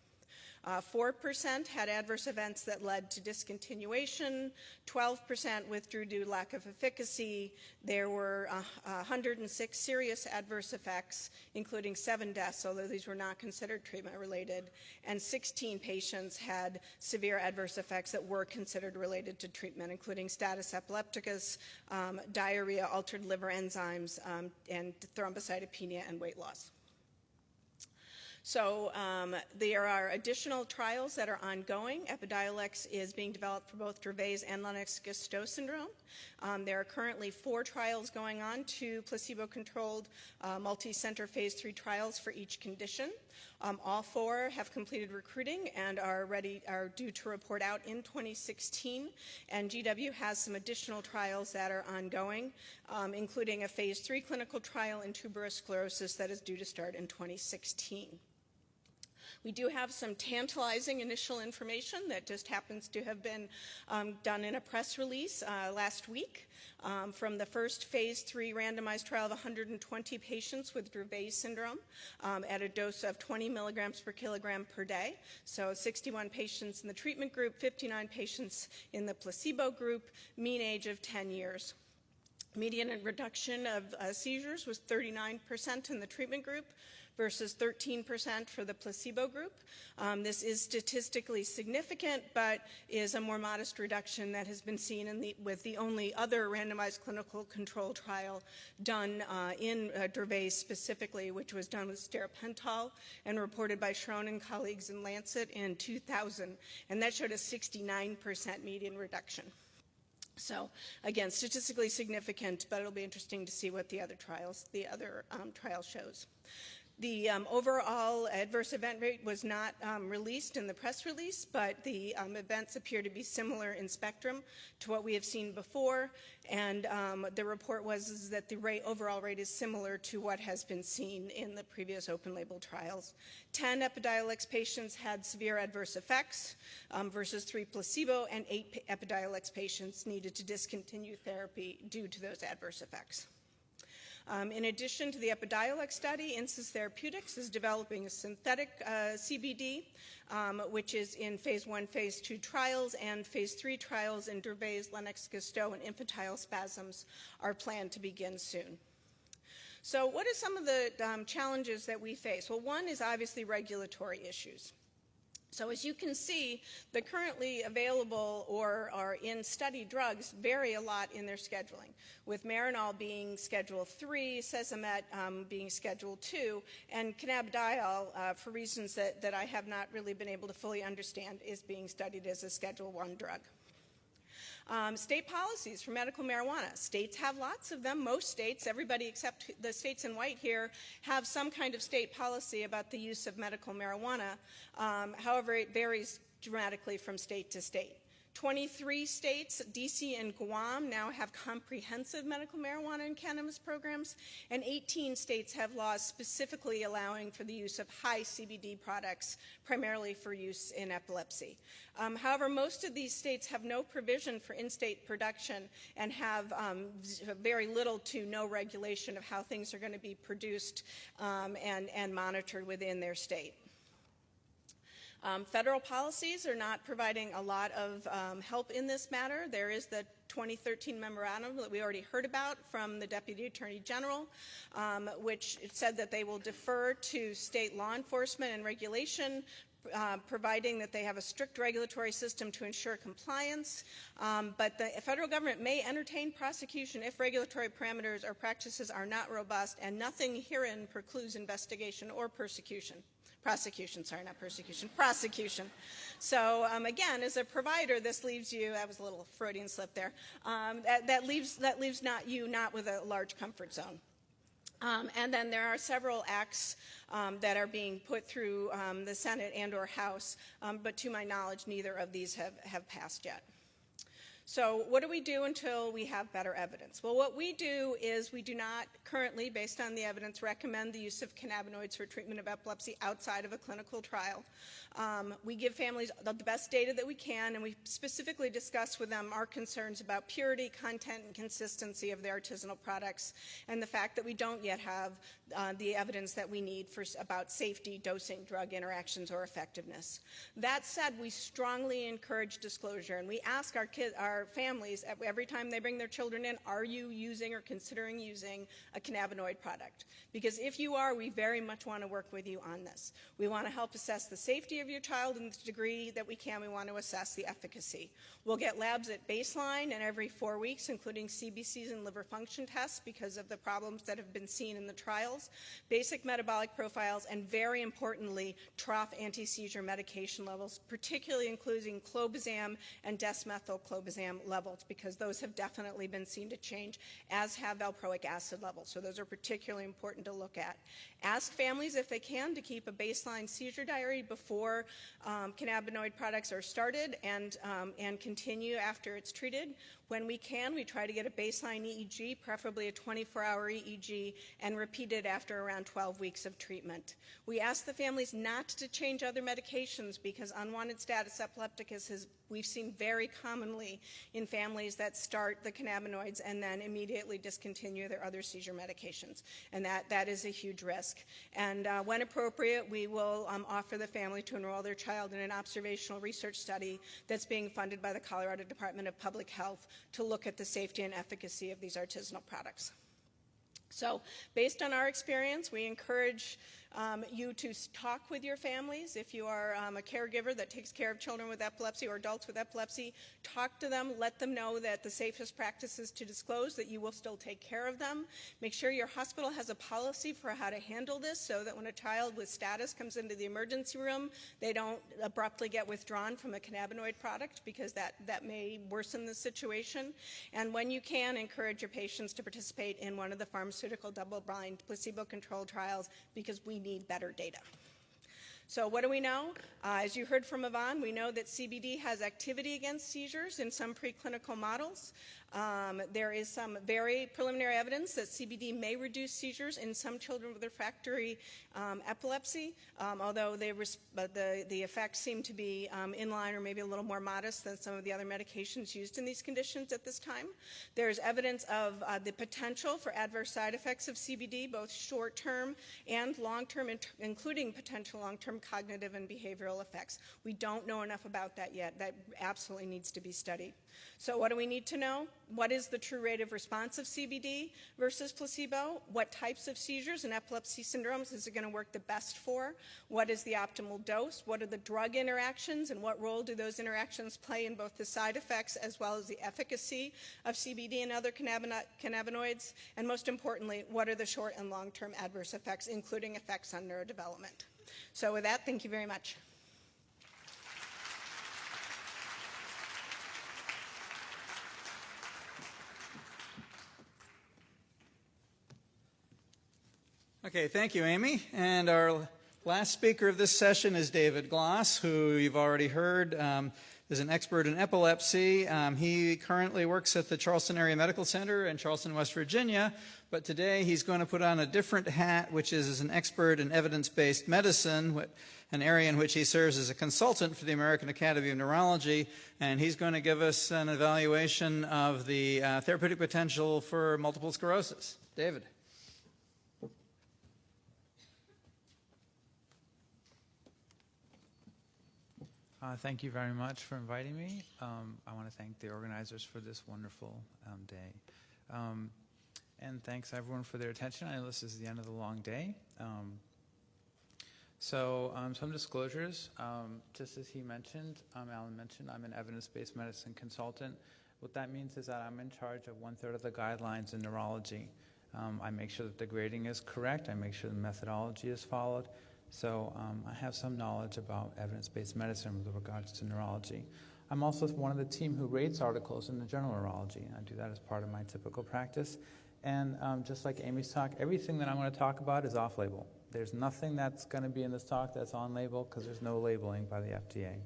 4% had adverse events that led to discontinuation. 12% withdrew due to lack of efficacy. There were 106 serious adverse effects, including 7 deaths, although these were not considered treatment-related. And 16 patients had severe adverse effects that were considered related to treatment, including status epilepticus, diarrhea, altered liver enzymes, and thrombocytopenia and weight loss. So there are additional trials that are ongoing. Epidiolex is being developed for both Dravet's and Lennox-Gastaut syndrome. There are currently 4 trials going on, 2 placebo-controlled multi-center phase 3 trials for each condition. All 4 have completed recruiting and are due to report out in 2016. And GW has some additional trials that are ongoing, including a phase 3 clinical trial in tuberous sclerosis that is due to start in 2016. We do have some tantalizing initial information that just happens to have been done in a press release last week from the first phase 3 randomized trial of 120 patients with Dravet syndrome at a dose of 20 milligrams per kilogram per day. So 61 patients in the treatment group, 59 patients in the placebo group, mean age of 10 years. Median reduction of seizures was 39% in the treatment group versus 13% for the placebo group. This is statistically significant, but is a more modest reduction that has been seen with the only other randomized clinical control trial done in Dravet specifically, which was done with stiripentol and reported by Schroen and colleagues in Lancet in 2000, and that showed a 69% median reduction. So again, statistically significant, but it'll be interesting to see what the other trial shows. The overall adverse event rate was not released in the press release, but the events appear to be similar in spectrum to what we have seen before, and the report was that the overall rate is similar to what has been seen in the previous open-label trials. 10 Epidiolex patients had severe adverse effects versus 3 placebo, and 8 Epidiolex patients needed to discontinue therapy due to those adverse effects. In addition to the Epidiolex study, Insys Therapeutics is developing a synthetic CBD, which is in phase 1, phase 2 trials, and phase 3 trials in Dravet's, Lennox-Gastaut, and infantile spasms are planned to begin soon. So what are some of the challenges that we face? Well, one is obviously regulatory issues. So as you can see, the currently available or are in study drugs vary a lot in their scheduling, with Marinol being Schedule 3, Sesamet being Schedule 2, and cannabidiol, for reasons that I have not really been able to fully understand, is being studied as a Schedule 1 drug. State policies for medical marijuana. States have lots of them. Most states, everybody except the states in white here, have some kind of state policy about the use of medical marijuana. However, it varies dramatically from state to state. 23 states, DC and Guam, now have comprehensive medical marijuana and cannabis programs, and 18 states have laws specifically allowing for the use of high CBD products, primarily for use in epilepsy. However, most of these states have no provision for in-state production and have very little to no regulation of how things are going to be produced and monitored within their state. Federal policies are not providing a lot of help in this matter. There is the 2013 memorandum that we already heard about from the Deputy Attorney General, which said that they will defer to state law enforcement and regulation, providing that they have a strict regulatory system to ensure compliance. But the federal government may entertain prosecution if regulatory parameters or practices are not robust, and nothing herein precludes investigation or prosecution. So again, as a provider, this leaves you, that was a little Freudian slip there, that leaves you not with a large comfort zone. And then there are several acts that are being put through the Senate and or House, but to my knowledge, neither of these have passed yet. So what do we do until we have better evidence? Well, what we do is we do not currently, based on the evidence, recommend the use of cannabinoids for treatment of epilepsy outside of a clinical trial. We give families the best data that we can, and we specifically discuss with them our concerns about purity, content, and consistency of the artisanal products, and the fact that we don't yet have the evidence that we need about safety, dosing, drug interactions, or effectiveness. That said, we strongly encourage disclosure, and we ask our our families, every time they bring their children in, are you using or considering using a cannabinoid product? Because if you are, we very much want to work with you on this. We want to help assess the safety of your child, and to the degree that we can, we want to assess the efficacy. We'll get labs at baseline and every 4 weeks, including CBCs and liver function tests because of the problems that have been seen in the trials, basic metabolic profiles, and very importantly, trough anti-seizure medication levels, particularly including clobazam and desmethylclobazam levels, because those have definitely been seen to change, as have valproic acid levels. So those are particularly important to look at. Ask families if they can to keep a baseline seizure diary before cannabinoid products are started and continue after it's treated. When we can, we try to get a baseline EEG, preferably a 24-hour EEG, and repeat it after around 12 weeks of treatment. We ask the families not to change other medications because unwanted status epilepticus we've seen very commonly in families that start the cannabinoids and then immediately discontinue their other seizure medications. And that is a huge risk. And when appropriate, we will offer the family to enroll their child in an observational research study that's being funded by the Colorado Department of Public Health to look at the safety and efficacy of these artisanal products. So based on our experience, we encourage you to talk with your families. If you are a caregiver that takes care of children with epilepsy or adults with epilepsy, talk to them, let them know that the safest practice is to disclose that you will still take care of them. Make sure your hospital has a policy for how to handle this so that when a child with status comes into the emergency room, they don't abruptly get withdrawn from a cannabinoid product because that may worsen the situation. And when you can, encourage your patients to participate in one of the pharmaceutical double-blind placebo-controlled trials because we need better data. So what do we know? As you heard from Yvonne, we know that CBD has activity against seizures in some preclinical models. There is some very preliminary evidence that CBD may reduce seizures in some children with refractory epilepsy, although the effects seem to be in line or maybe a little more modest than some of the other medications used in these conditions at this time. There's evidence of the potential for adverse side effects of CBD, both short-term and long-term, including potential long-term cognitive and behavioral effects. We don't know enough about that yet. That absolutely needs to be studied. So what do we need to know? What is the true rate of response of CBD versus placebo? What types of seizures and epilepsy syndromes is it going to work the best for? What is the optimal dose? What are the drug interactions, and what role do those interactions play in both the side effects as well as the efficacy of CBD and other cannabinoids? And most importantly, what are the short and long-term adverse effects, including effects on neurodevelopment? So with that, thank you very much. Okay, thank you, Amy. And our last speaker of this session is David Gloss, who you've already heard is an expert in epilepsy. He currently works at the Charleston Area Medical Center in Charleston, West Virginia, but today he's going to put on a different hat, which is as an expert in evidence-based medicine, an area in which he serves as a consultant for the American Academy of Neurology, and he's going to give us an evaluation of the therapeutic potential for multiple sclerosis. David. Thank you very much for inviting me. I want to thank the organizers for this wonderful day. And thanks everyone for their attention. I know this is the end of the long day. Some disclosures. Just as he mentioned, Alan mentioned, I'm an evidence-based medicine consultant. What that means is that I'm in charge of 1/3 of the guidelines in neurology. I make sure that the grading is correct. I make sure the methodology is followed. So I have some knowledge about evidence-based medicine with regards to neurology. I'm also one of the team who rates articles in the journal Neurology. I do that as part of my typical practice. And just like Amy's talk, everything that I'm going to talk about is off-label. There's nothing that's going to be in this talk that's on-label because there's no labeling by the FDA.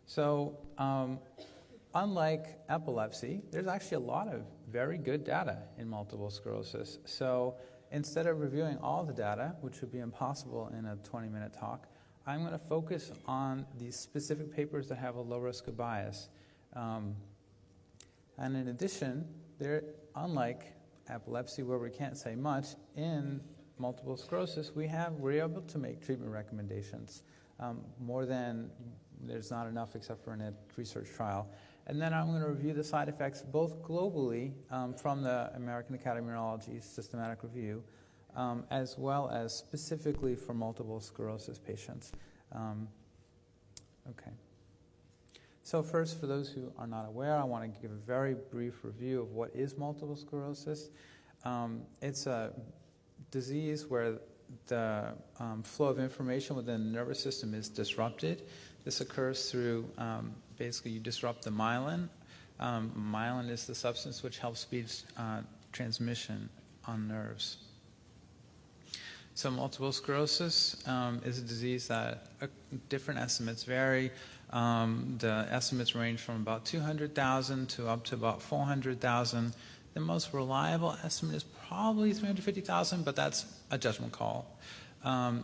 So unlike epilepsy, there's actually a lot of very good data in multiple sclerosis. So instead of reviewing all the data, which would be impossible in a 20-minute talk, I'm going to focus on these specific papers that have a low risk of bias. And in addition, unlike epilepsy, where we can't say much, in multiple sclerosis, we're able to make treatment recommendations. More than there's not enough except for in a research trial. And then I'm going to review the side effects both globally from the American Academy of Neurology's systematic review, as well as specifically for multiple sclerosis patients. Okay. So first, for those who are not aware, I want to give a very brief review of what is multiple sclerosis. It's a disease where the flow of information within the nervous system is disrupted. This occurs through, basically, you disrupt the myelin. Myelin is the substance which helps speed transmission on nerves. So multiple sclerosis is a disease that different estimates vary. The estimates range from about 200,000 to up to about 400,000. The most reliable estimate is probably 350,000, but that's a judgment call.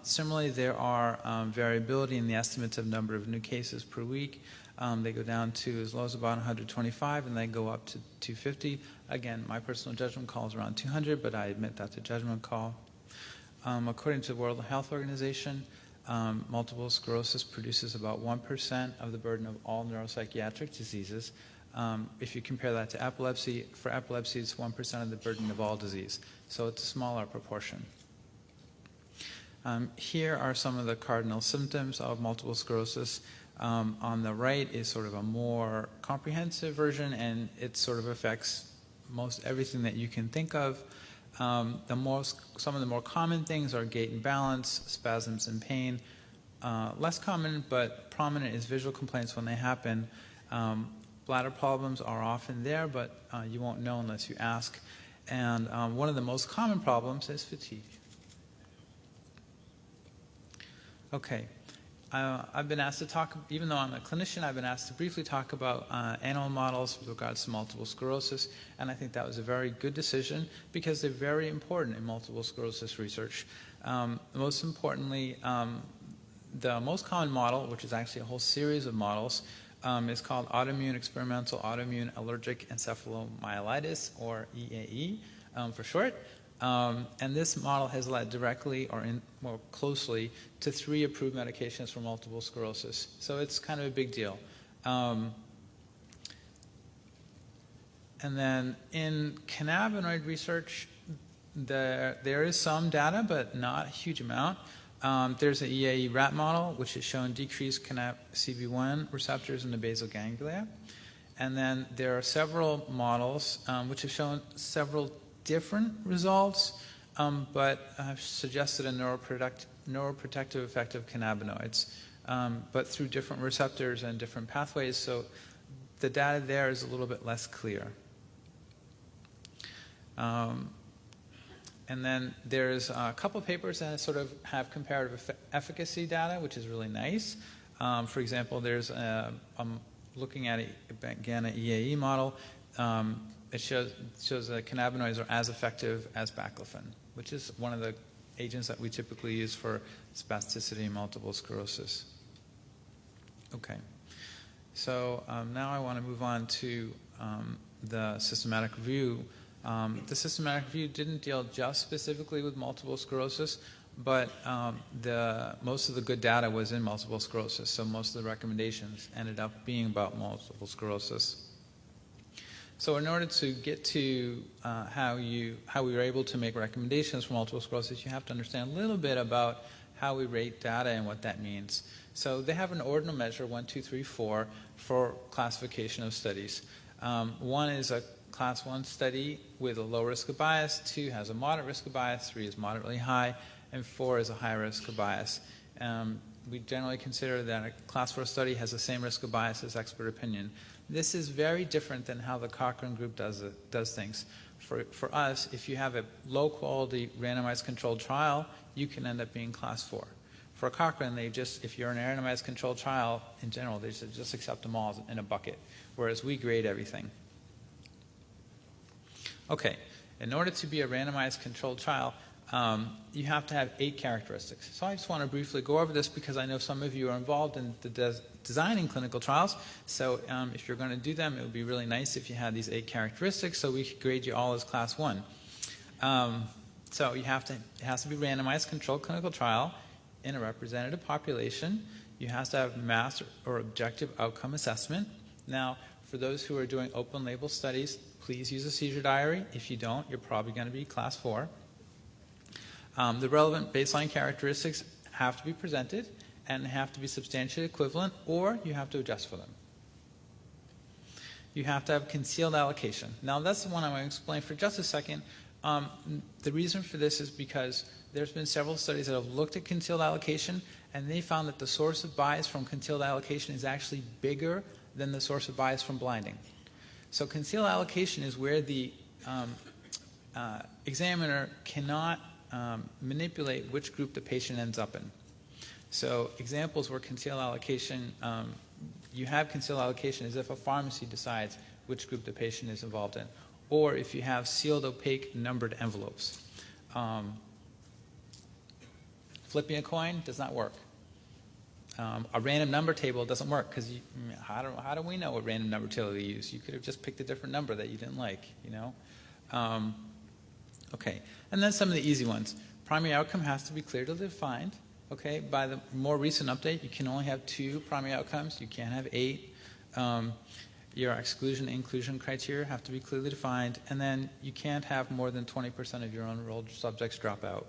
Similarly, there are variability in the estimates of number of new cases per week. They go down to as low as about 125, and they go up to 250. Again, my personal judgment call is around 200, but I admit that's a judgment call. According to the World Health Organization, multiple sclerosis produces about 1% of the burden of all neuropsychiatric diseases. If you compare that to epilepsy, for epilepsy it's 1% of the burden of all disease. So it's a smaller proportion. Here are some of the cardinal symptoms of multiple sclerosis. On the right is sort of a more comprehensive version, and it sort of affects most everything that you can think of. Some of the more common things are gait and balance, spasms and pain. Less common but prominent is visual complaints when they happen. Bladder problems are often there, but you won't know unless you ask. And one of the most common problems is fatigue. Okay. I've been asked to talk, even though I'm a clinician, I've been asked to briefly talk about animal models with regards to multiple sclerosis, and I think that was a very good decision because they're very important in multiple sclerosis research. Most importantly, the most common model, which is actually a whole series of models, is called autoimmune experimental autoimmune allergic encephalomyelitis, or EAE for short. And this model has led directly or more closely to 3 approved medications for multiple sclerosis. So it's kind of a big deal. And then in cannabinoid research, there is some data, but not a huge amount. There's an EAE rat model, which has shown decreased CB1 receptors in the basal ganglia. And then there are several models which have shown several different results, but have suggested a neuroprotective effect of cannabinoids, but through different receptors and different pathways, so the data there is a little bit less clear. And then there's a couple papers that sort of have comparative efficacy data, which is really nice. For example, there's looking at again an EAE model. It shows that cannabinoids are as effective as baclofen, which is one of the agents that we typically use for spasticity and multiple sclerosis. Okay, so now I want to move on to the systematic review. The systematic review didn't deal just specifically with multiple sclerosis, but most of the good data was in multiple sclerosis, so most of the recommendations ended up being about multiple sclerosis. So in order to get to how we were able to make recommendations for multiple sclerosis, you have to understand a little bit about how we rate data and what that means. So they have an ordinal measure, 1, 2, 3, 4, for classification of studies. 1 is a class 1 study with a low risk of bias, 2 has a moderate risk of bias, 3 is moderately high, and 4 is a high risk of bias. We generally consider that a class 4 study has the same risk of bias as expert opinion. This is very different than how the Cochrane group does things. For us, if you have a low-quality randomized controlled trial, you can end up being class 4. For Cochrane, if you're in a randomized controlled trial, in general, they just accept them all in a bucket, whereas we grade everything. Okay, in order to be a randomized controlled trial, you have to have 8 characteristics. So I just want to briefly go over this because I know some of you are involved in designing clinical trials. So if you're going to do them, it would be really nice if you had these 8 characteristics so we could grade you all as class 1. So it has to be randomized controlled clinical trial in a representative population. You have to have mass or objective outcome assessment. Now, For those who are doing open label studies, please use a seizure diary. If you don't, you're probably going to be class 4. The relevant baseline characteristics have to be presented and have to be substantially equivalent, or you have to adjust for them. You have to have concealed allocation. Now that's the one I'm going to explain for just a second. The reason for this is because there's been several studies that have looked at concealed allocation, and they found that the source of bias from concealed allocation is actually bigger than the source of bias from blinding. So concealed allocation is where the examiner cannot manipulate which group the patient ends up in. So examples where concealed allocation, you have concealed allocation is if a pharmacy decides which group the patient is involved in, or if you have sealed, opaque, numbered envelopes. Flipping a coin does not work. A random number table doesn't work because how do we know what random number table to use? You could have just picked a different number that you didn't like, you know. Okay, and then some of the easy ones. Primary outcome has to be clearly defined. Okay, by the more recent update, you can only have 2 primary outcomes. You can't have 8. Your exclusion and inclusion criteria have to be clearly defined, and then you can't have more than 20% of your enrolled subjects drop out.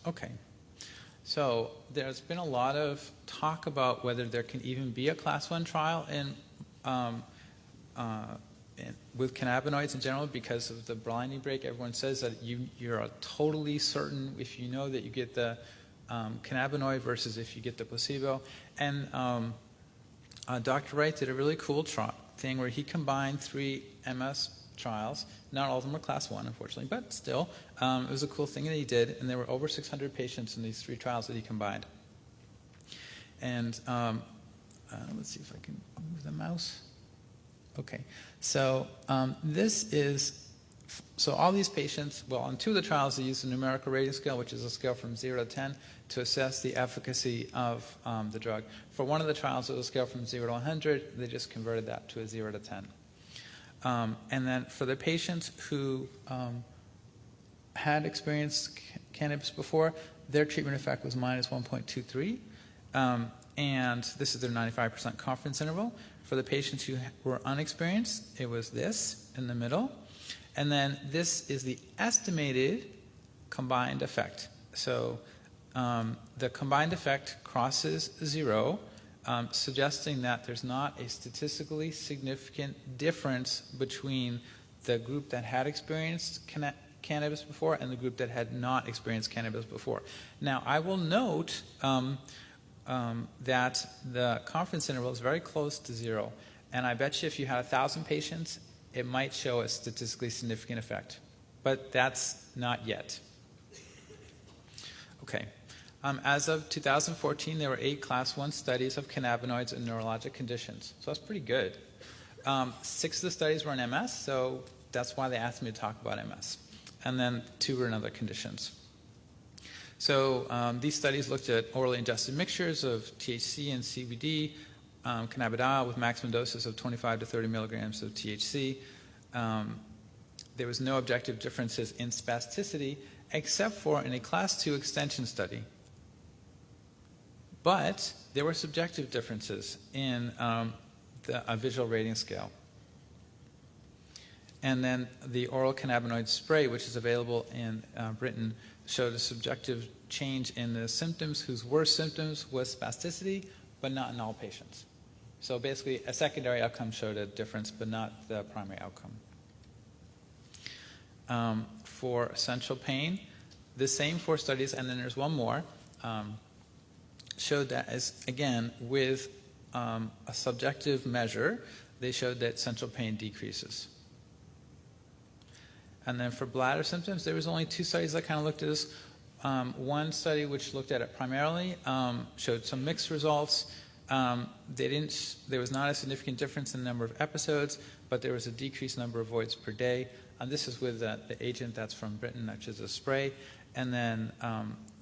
Okay, so there's been a lot of talk about whether there can even be a class 1 trial with cannabinoids in general because of the blinding break. Everyone says that you're totally certain if you know that you get the cannabinoid versus if you get the placebo. And Dr. Wright did a really cool thing where he combined 3 MS trials. Not all of them were class 1, unfortunately, but still, it was a cool thing that he did, and there were over 600 patients in these 3 trials that he combined. And let's see if I can move the mouse. Okay, so so all these patients, well, on 2 of the trials, they used a numerical rating scale, which is a scale from 0 to 10, to assess the efficacy of the drug. For one of the trials, it was a scale from 0 to 100. They just converted that to a 0 to 10. And then for the patients who had experienced cannabis before, their treatment effect was minus 1.23. And this is their 95% confidence interval. For the patients who were unexperienced, it was this in the middle. And then this is the estimated combined effect. So the combined effect crosses 0, suggesting that there's not a statistically significant difference between the group that had experienced cannabis before and the group that had not experienced cannabis before. Now, I will note that the confidence interval is very close to 0. And I bet you if you had 1,000 patients, it might show a statistically significant effect. But that's not yet. Okay. As of 2014, there were 8 class 1 studies of cannabinoids in neurologic conditions. So that's pretty good. 6 of the studies were in MS, so that's why they asked me to talk about MS. And then 2 were in other conditions. So these studies looked at orally ingested mixtures of THC and CBD, cannabidiol with maximum doses of 25 to 30 milligrams of THC. There was no objective differences in spasticity except for in a class 2 extension study. But there were subjective differences in the visual rating scale. And then the oral cannabinoid spray, which is available in Britain, showed a subjective change in the symptoms whose worst symptoms was spasticity, but not in all patients. So basically, a secondary outcome showed a difference, but not the primary outcome. For essential pain, the same 4 studies, and then there's one more, showed that, as again, with a subjective measure, they showed that central pain decreases. And then for bladder symptoms, there was only 2 studies that kind of looked at this. One study which looked at it primarily showed some mixed results. There was not a significant difference in the number of episodes, but there was a decreased number of voids per day. And this is with the agent that's from Britain, which is a spray. And then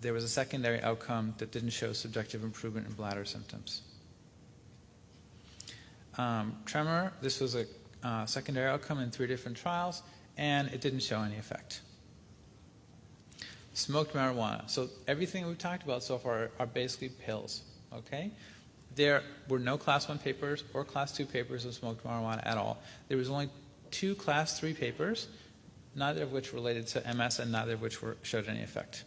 there was a secondary outcome that didn't show subjective improvement in bladder symptoms. Tremor, this was a secondary outcome in 3 different trials, and it didn't show any effect. Smoked marijuana. So everything we've talked about so far are basically pills, okay? There were no Class 1 papers or Class 2 papers of smoked marijuana at all. There was only 2 Class 3 papers, neither of which related to MS and neither of which showed any effect.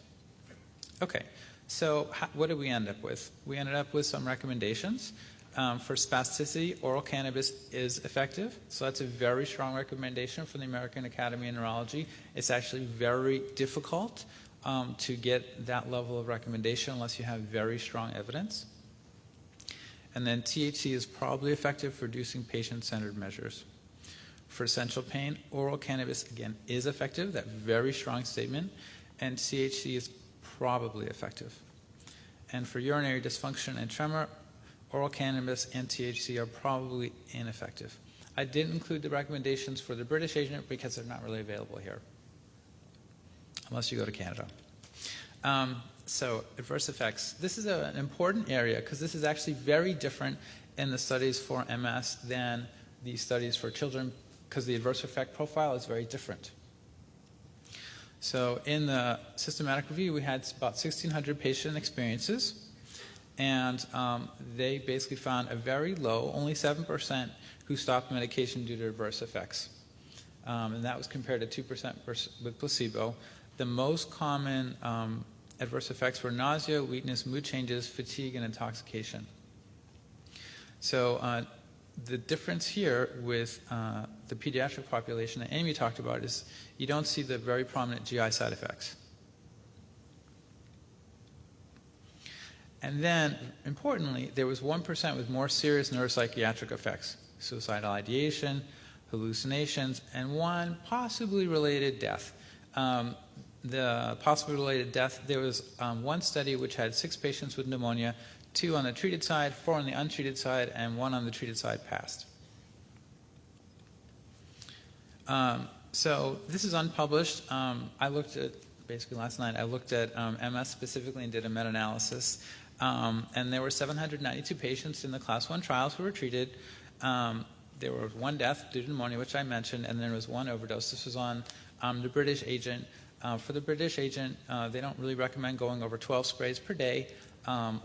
Okay, so what did we end up with? We ended up with some recommendations. For spasticity, oral cannabis is effective. So that's a very strong recommendation from the American Academy of Neurology. It's actually very difficult to get that level of recommendation unless you have very strong evidence. And then THC is probably effective for reducing patient-centered measures. For essential pain, oral cannabis, again, is effective, that very strong statement, and THC is probably effective. And for urinary dysfunction and tremor, oral cannabis and THC are probably ineffective. I didn't include the recommendations for the British agent because they're not really available here, unless you go to Canada. So adverse effects. This is an important area because this is actually very different in the studies for MS than the studies for children because the adverse effect profile is very different. So in the systematic review, we had about 1,600 patient experiences, and they basically found a very low, only 7% who stopped medication due to adverse effects. And that was compared to 2% with placebo. The most common adverse effects were nausea, weakness, mood changes, fatigue, and intoxication. So the difference here with the pediatric population that Amy talked about is you don't see the very prominent GI side effects. And then, importantly, there was 1% with more serious neuropsychiatric effects, suicidal ideation, hallucinations, and 1 possibly related death. The possibly related death, there was 1 study which had 6 patients with pneumonia, 2 on the treated side, 4 on the untreated side, and 1 on the treated side passed. So this is unpublished. I looked at, basically last night, I looked at MS specifically and did a meta-analysis. And there were 792 patients in the Class 1 trials who were treated. There was 1 death due to pneumonia, which I mentioned, and there was 1 overdose. This was on the British agent. For the British agent, they don't really recommend going over 12 sprays per day.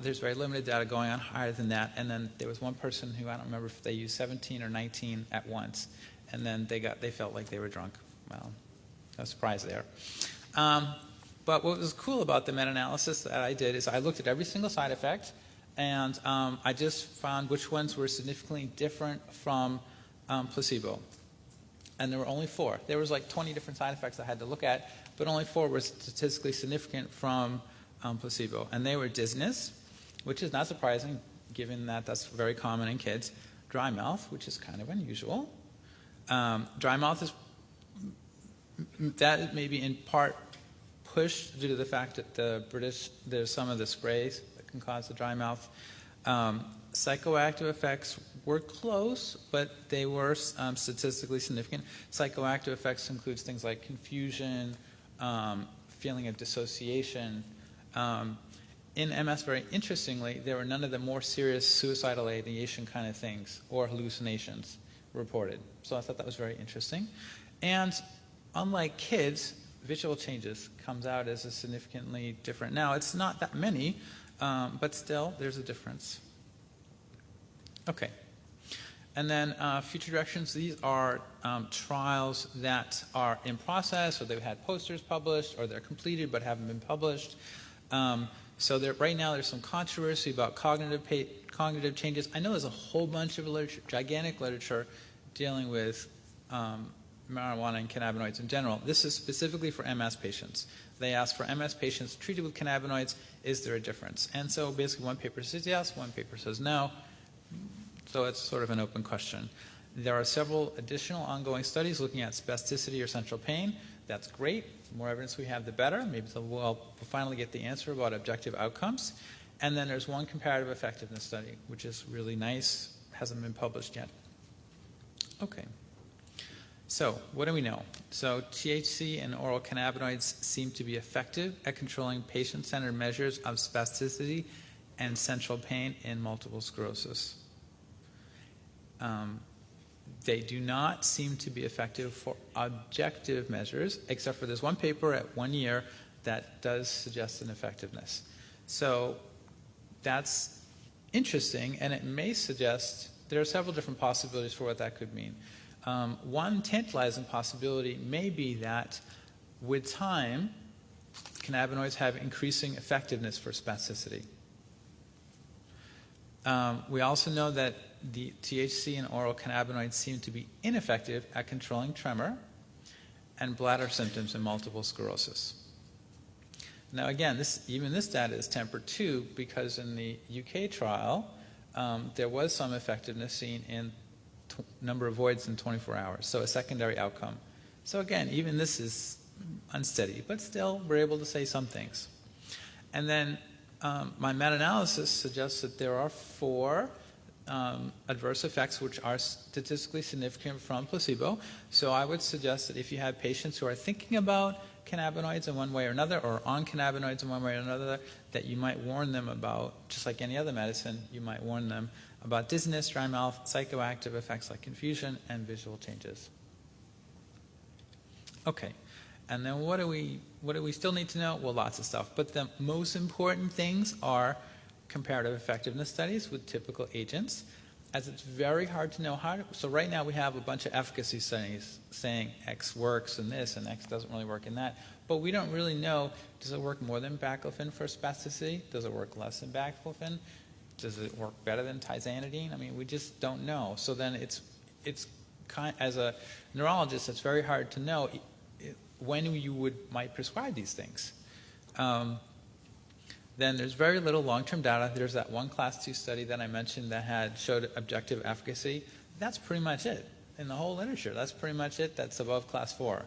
There's very limited data going on higher than that. And then there was 1 person who, I don't remember if they used 17 or 19 at once. And then they felt like they were drunk. Well, no surprise there. But what was cool about the meta-analysis that I did is I looked at every single side effect, and I just found which ones were significantly different from placebo. And there were only 4. There was like 20 different side effects I had to look at, but only 4 were statistically significant from placebo. And they were dizziness, which is not surprising given that that's very common in kids. Dry mouth, which is kind of unusual. Dry mouth is, that may be in part pushed due to the fact that there's some of the sprays that can cause the dry mouth. Psychoactive effects were close, but they were statistically significant. Psychoactive effects includes things like confusion, feeling of dissociation. In MS, very interestingly, there were none of the more serious suicidal ideation kind of things or hallucinations reported. So I thought that was very interesting. And unlike kids, visual changes comes out as a significantly different. Now, it's not that many, but still, there's a difference. Okay. And then future directions, these are trials that are in process, or they've had posters published, or they're completed but haven't been published. So right now there's some controversy about cognitive changes. I know there's a whole bunch of literature, gigantic literature, dealing with marijuana and cannabinoids in general. This is specifically for MS patients. They ask for MS patients treated with cannabinoids, is there a difference? And so basically 1 paper says yes, 1 paper says no. So it's sort of an open question. There are several additional ongoing studies looking at spasticity or central pain. That's great. The more evidence we have, the better. Maybe we'll finally get the answer about objective outcomes. And then there's 1 comparative effectiveness study, which is really nice. Hasn't been published yet. Okay. So what do we know? So THC and oral cannabinoids seem to be effective at controlling patient-centered measures of spasticity and central pain in multiple sclerosis. They do not seem to be effective for objective measures, except for this 1 paper at 1 year that does suggest an effectiveness. So that's interesting, and it may suggest there are several different possibilities for what that could mean. One tantalizing possibility may be that with time, cannabinoids have increasing effectiveness for spasticity. We also know that the THC and oral cannabinoids seem to be ineffective at controlling tremor and bladder symptoms in multiple sclerosis. Now again, even this data is tempered too, because in the UK trial, there was some effectiveness seen in number of voids in 24 hours, so a secondary outcome. So again, even this is unsteady, but still we're able to say some things. And then my meta-analysis suggests that there are 4 adverse effects which are statistically significant from placebo. So I would suggest that if you have patients who are thinking about cannabinoids in one way or another, or on cannabinoids in one way or another, that you might warn them about, just like any other medicine, you might warn them about dizziness, dry mouth, psychoactive effects like confusion, and visual changes. Okay, and then what do we still need to know? Well, lots of stuff, but the most important things are comparative effectiveness studies with typical agents, as it's very hard to know how to. So right now we have a bunch of efficacy studies saying X works in this and X doesn't really work in that, but we don't really know, does it work more than baclofen for spasticity? Does it work less than baclofen? Does it work better than tizanidine? I mean, we just don't know. So then it's as a neurologist, it's very hard to know when you might prescribe these things. Then there's very little long-term data. There's that one class 2 study that I mentioned that showed objective efficacy. That's pretty much it in the whole literature. That's pretty much it. That's above class 4.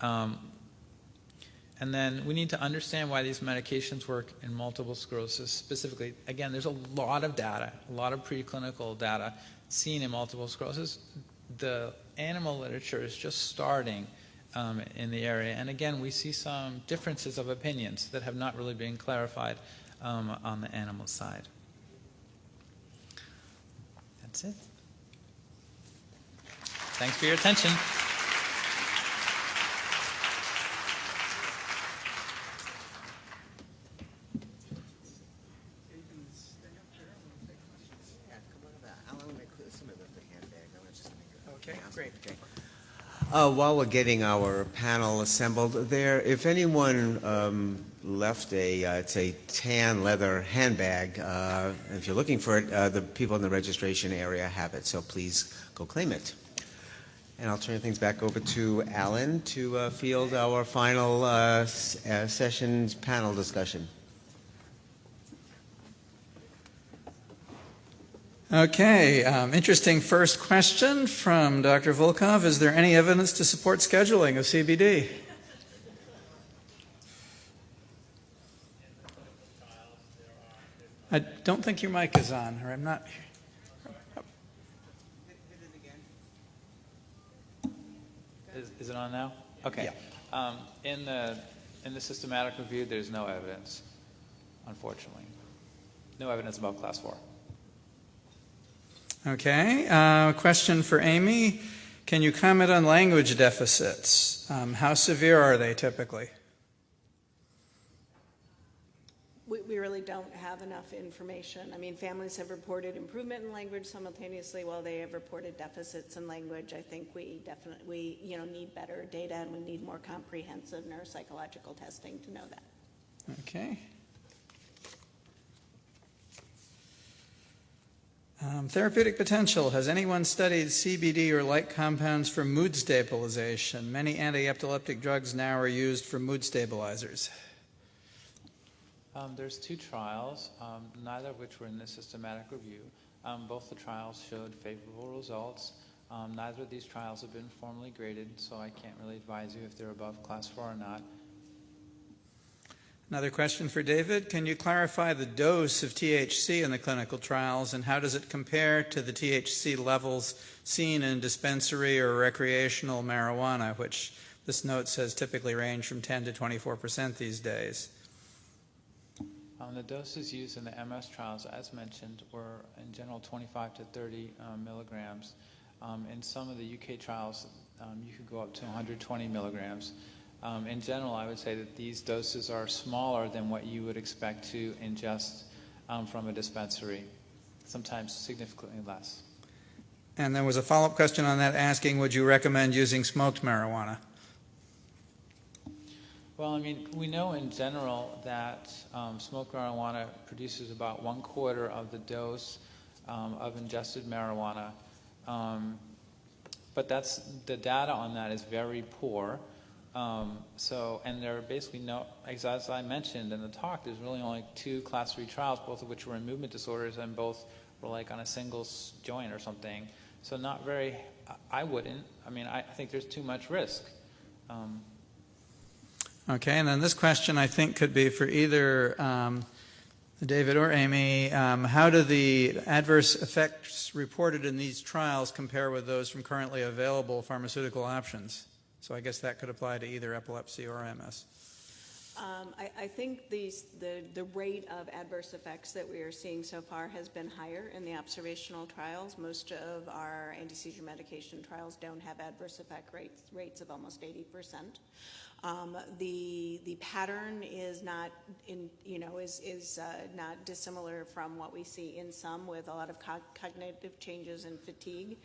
And then we need to understand why these medications work in multiple sclerosis specifically. Again, there's a lot of data, a lot of preclinical data seen in multiple sclerosis. The animal literature is just starting in the area. And again, we see some differences of opinions that have not really been clarified on the animal side. That's it. Thanks for your attention. Okay, great. While we're getting our panel assembled there, if anyone left it's a tan leather handbag, if you're looking for it, the people in the registration area have it, so please go claim it. And I'll turn things back over to Alan to field our final session's panel discussion. Okay, interesting first question from Dr. Volkov. Is there any evidence to support scheduling of CBD? I don't think your mic is on, or I'm not. Is it on now? Okay. Yeah. In the systematic review, there's no evidence, unfortunately. No evidence about class 4. Okay, question for Amy. Can you comment on language deficits? How severe are they typically? We really don't have enough information. I mean, families have reported improvement in language simultaneously while they have reported deficits in language. I think we definitely need better data, and we need more comprehensive neuropsychological testing to know that. Okay. Therapeutic potential. Has anyone studied CBD or like compounds for mood stabilization? Many anti-epileptic drugs now are used for mood stabilizers. There's 2 trials, neither of which were in the systematic review. Both the trials showed favorable results. Neither of these trials have been formally graded, so I can't really advise you if they're above class 4 or not. Another question for David. Can you clarify the dose of THC in the clinical trials, and how does it compare to the THC levels seen in dispensary or recreational marijuana, which this note says typically range from 10 to 24% these days? The doses used in the MS trials, as mentioned, were in general 25 to 30 milligrams. In some of the UK trials, you could go up to 120 milligrams. In general, I would say that these doses are smaller than what you would expect to ingest from a dispensary. sometimes significantly less. And there was a follow-up question on that asking, would you recommend using smoked marijuana? Well, I mean, we know in general that smoked marijuana produces about 1/4 of the dose of ingested marijuana. But the data on that is very poor. And there are basically no, as I mentioned in the talk, there's really only 2 class 3 trials, both of which were in movement disorders, and both were like on a single joint or something. So not very, I wouldn't. I mean, I think there's too much risk. Okay, and then this question I think could be for either David or Amy. How do the adverse effects reported in these trials compare with those from currently available pharmaceutical options? So I guess that could apply to either epilepsy or MS. I think the rate of adverse effects that we are seeing so far has been higher in the observational trials. Most of our anti-seizure medication trials don't have adverse effect rates of almost 80%. The pattern is not not dissimilar from what we see in some, with a lot of cognitive changes and fatigue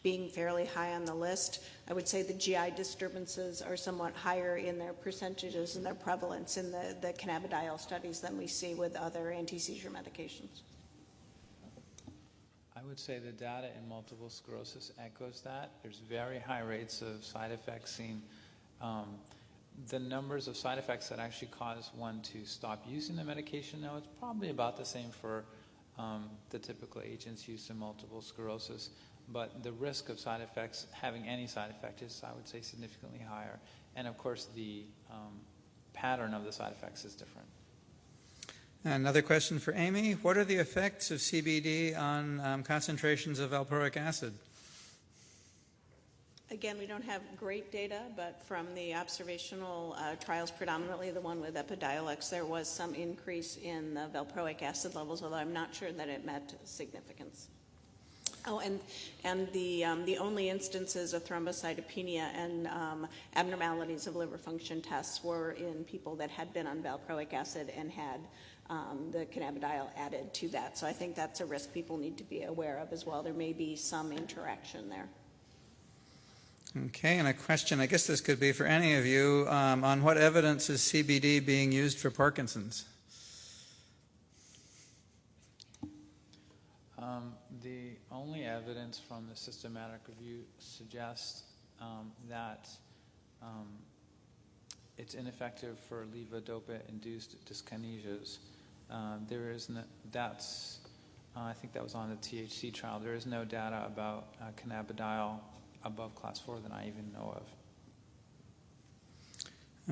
being fairly high on the list. I would say the GI disturbances are somewhat higher in their percentages and their prevalence in the cannabidiol studies than we see with other anti-seizure medications. I would say the data in multiple sclerosis echoes that. There's very high rates of side effects seen. The numbers of side effects that actually cause one to stop using the medication, now it's probably about the same for the typical agents used in multiple sclerosis, but the risk of side effects, having any side effect, is, I would say, significantly higher. And of course, the pattern of the side effects is different. Another question for Amy. What are the effects of CBD on concentrations of valproic acid? Again, we don't have great data, but from the observational trials, predominantly the one with Epidiolex, there was some increase in the valproic acid levels, although I'm not sure that it met significance. Oh, and the only instances of thrombocytopenia and abnormalities of liver function tests were in people that had been on valproic acid and had the cannabidiol added to that. So I think that's a risk people need to be aware of as well. There may be some interaction there. Okay, and a question, I guess this could be for any of you, on what evidence is CBD being used for Parkinson's? The only evidence from the systematic review suggests that it's ineffective for levodopa-induced dyskinesias. There is no, I think that was on the THC trial. There is no data about cannabidiol above class 4 that I even know of.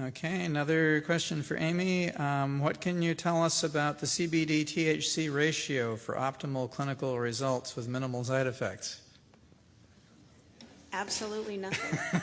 Okay, another question for Amy. What can you tell us about the CBD-THC ratio for optimal clinical results with minimal side effects? Absolutely nothing.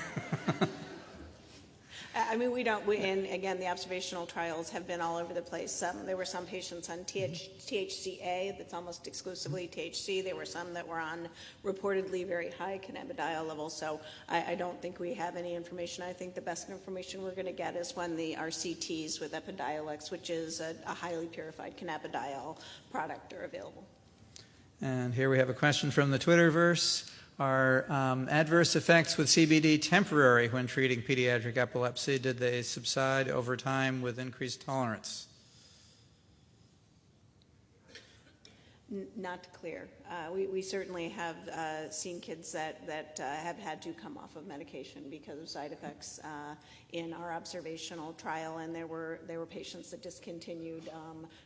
I mean, and again, the observational trials have been all over the place. There were some patients on THCA that's almost exclusively THC. There were some that were on reportedly very high cannabidiol levels. So I don't think we have any information. I think the best information we're going to get is when the RCTs with Epidiolex, which is a highly purified cannabidiol product, are available. And here we have a question from the Twitterverse. Are adverse effects with CBD temporary when treating pediatric epilepsy? Did they subside over time with increased tolerance? Not clear. We certainly have seen kids that have had to come off of medication because of side effects in our observational trial, and there were patients that discontinued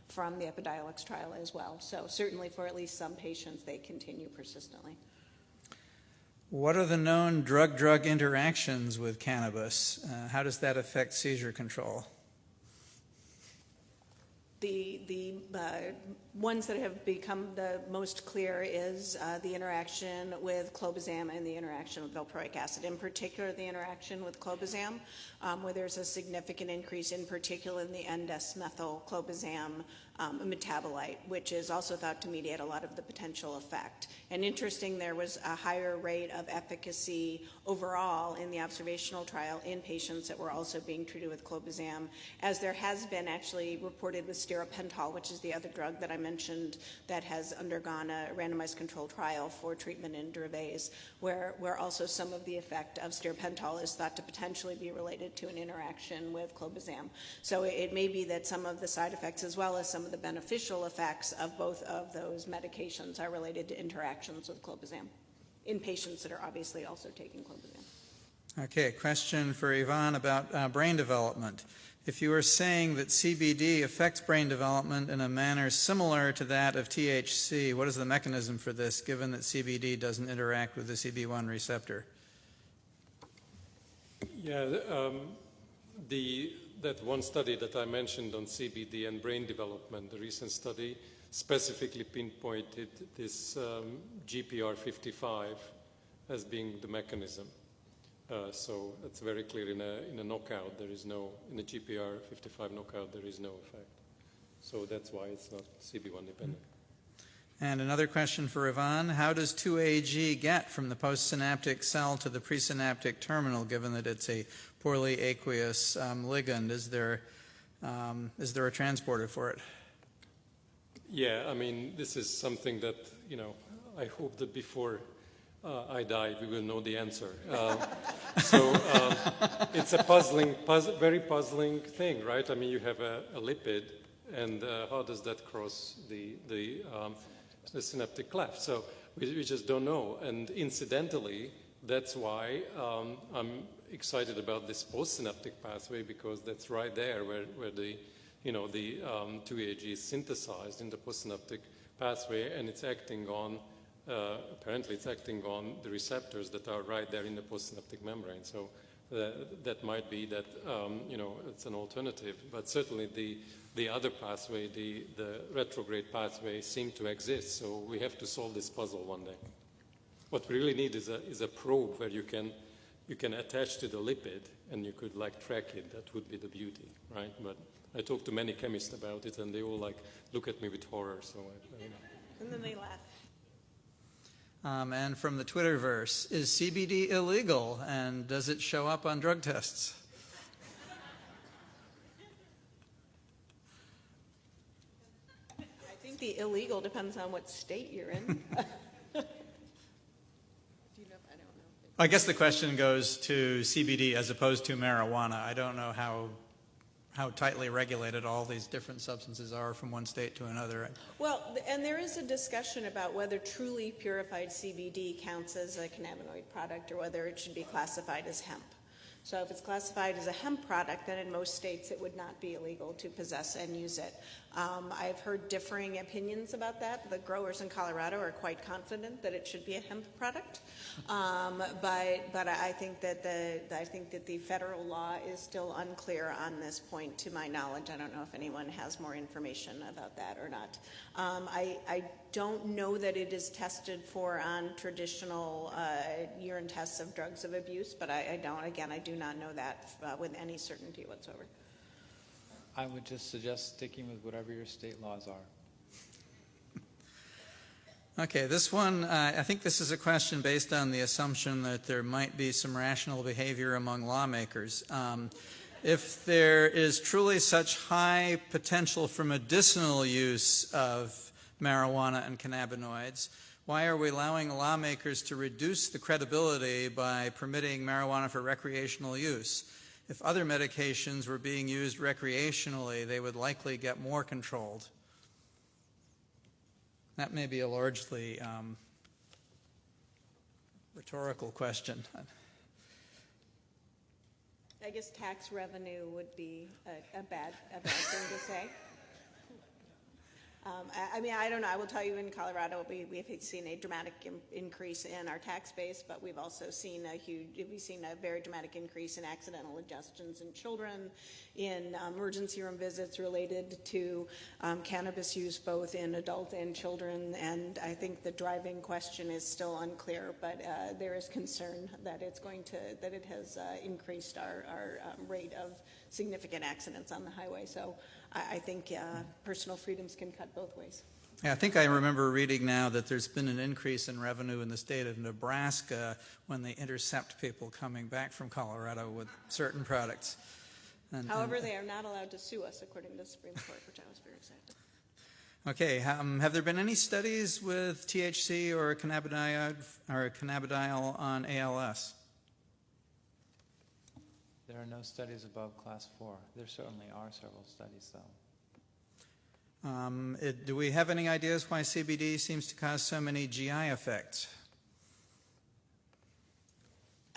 from the Epidiolex trial as well. So certainly for at least some patients, they continue persistently. What are the known drug-drug interactions with cannabis? How does that affect seizure control? The ones that have become the most clear is the interaction with clobazam and the interaction with valproic acid. In particular, the interaction with clobazam, where there's a significant increase, in particular in the N-desmethylclobazam metabolite, which is also thought to mediate a lot of the potential effect. And interesting, there was a higher rate of efficacy overall in the observational trial in patients that were also being treated with clobazam, as there has been actually reported with stiripentol, which is the other drug that I mentioned that has undergone a randomized controlled trial for treatment in Dravet's, where also some of the effect of stirpental is thought to potentially be related to an interaction with clobazam. So it may be that some of the side effects as well as some of the beneficial effects of both of those medications are related to interactions with clobazam in patients that are obviously also taking clobazam. Okay, question for Yvonne about brain development. If you are saying that CBD affects brain development in a manner similar to that of THC, what is the mechanism for this, given that CBD doesn't interact with the CB1 receptor? Yeah, that one study that I mentioned on CBD and brain development, the recent study, specifically pinpointed this GPR55 as being the mechanism. So it's very clear in a knockout, there is no, in the GPR55 knockout, there is no effect. So that's why it's not CB1 dependent. And another question for Yvonne. How does 2-AG get from the postsynaptic cell to the presynaptic terminal, given that it's a poorly aqueous ligand? Is there a transporter for it? Yeah, I mean, this is something that, I hope that before I die, we will know the answer. It's a very puzzling thing, right? I mean, you have a lipid, and how does that cross the synaptic cleft? So we just don't know. And incidentally, that's why I'm excited about this postsynaptic pathway, because that's right there where the 2-AG is synthesized in the postsynaptic pathway, and it's acting on apparently it's acting on the receptors that are right there in the postsynaptic membrane. So that might be that, it's an alternative. But certainly the other pathway, the retrograde pathway, seem to exist. So we have to solve this puzzle one day. What we really need is a probe where you can attach to the lipid and you could track it. That would be the beauty, right? But I talked to many chemists about it, and they all look at me with horror. So And then they laugh. And from the Twitterverse, is CBD illegal, and does it show up on drug tests? I think the illegal depends on what state you're in. Do you know? I don't know. I guess the question goes to CBD as opposed to marijuana. I don't know how tightly regulated all these different substances are from one state to another. Well, and there is a discussion about whether truly purified CBD counts as a cannabinoid product or whether it should be classified as hemp. So if it's classified as a hemp product, then in most states it would not be illegal to possess and use it. I've heard differing opinions about that. The growers in Colorado are quite confident that it should be a hemp product, but I think that the federal law is still unclear on this point, to my knowledge. I don't know if anyone has more information about that or not. I don't know that it is tested for on traditional urine tests of drugs of abuse, but I do not know that with any certainty whatsoever. I would just suggest sticking with whatever your state laws are. Okay, this one, I think this is a question based on the assumption that there might be some rational behavior among lawmakers. If there is truly such high potential for medicinal use of marijuana and cannabinoids, why are we allowing lawmakers to reduce the credibility by permitting marijuana for recreational use? If other medications were being used recreationally, they would likely get more controlled. That may be a largely rhetorical question. I guess tax revenue would be a bad thing to say. I mean, I don't know. I will tell you, in Colorado, we've seen a dramatic increase in our tax base, but we've also seen a very dramatic increase in accidental ingestions in children, in emergency room visits related to cannabis use, both in adult and children. And I think the driving question is still unclear, but there is concern that it has increased our rate of significant accidents on the highway. So I think personal freedoms can cut both ways. Yeah, I think I remember reading now that there's been an increase in revenue in the state of Nebraska when they intercept people coming back from Colorado with certain products. However, they are not allowed to sue us, according to the Supreme Court, which I was very excited. Okay, have there been any studies with THC or cannabidiol on ALS? There are no studies above class 4. There certainly are several studies, though. Do we have any ideas why CBD seems to cause so many GI effects?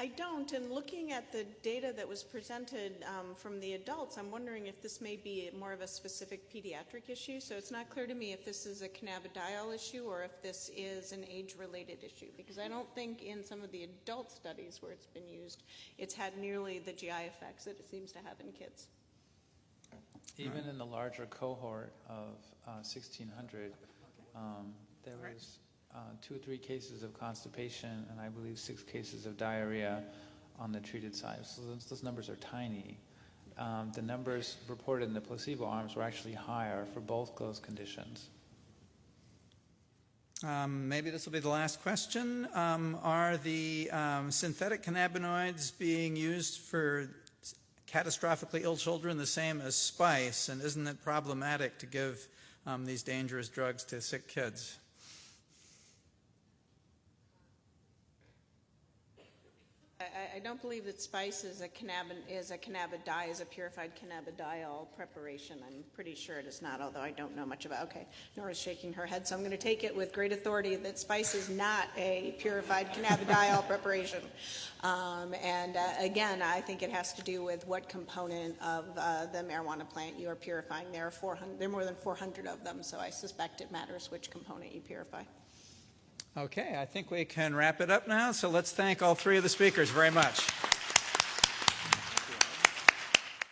I don't, and looking at the data that was presented from the adults, I'm wondering if this may be more of a specific pediatric issue. So it's not clear to me if this is a cannabidiol issue or if this is an age-related issue, because I don't think in some of the adult studies where it's been used, it's had nearly the GI effects that it seems to have in kids. Even in the larger cohort of 1,600, there was 2 or 3 cases of constipation and I believe 6 cases of diarrhea on the treated side. So those numbers are tiny. The numbers reported in the placebo arms were actually higher for both those conditions. Maybe this will be the last question. Are the synthetic cannabinoids being used for catastrophically ill children the same as spice? And isn't it problematic to give these dangerous drugs to sick kids? I don't believe that spice is a purified cannabidiol preparation. I'm pretty sure it is not, although I don't know much about. Okay, Nora's shaking her head, so I'm going to take it with great authority that spice is not a purified cannabidiol preparation. Again, I think it has to do with what component of the marijuana plant you are purifying. There are more than 400 of them, so I suspect it matters which component you purify. Okay, I think we can wrap it up now. So let's thank all 3 of the speakers very much.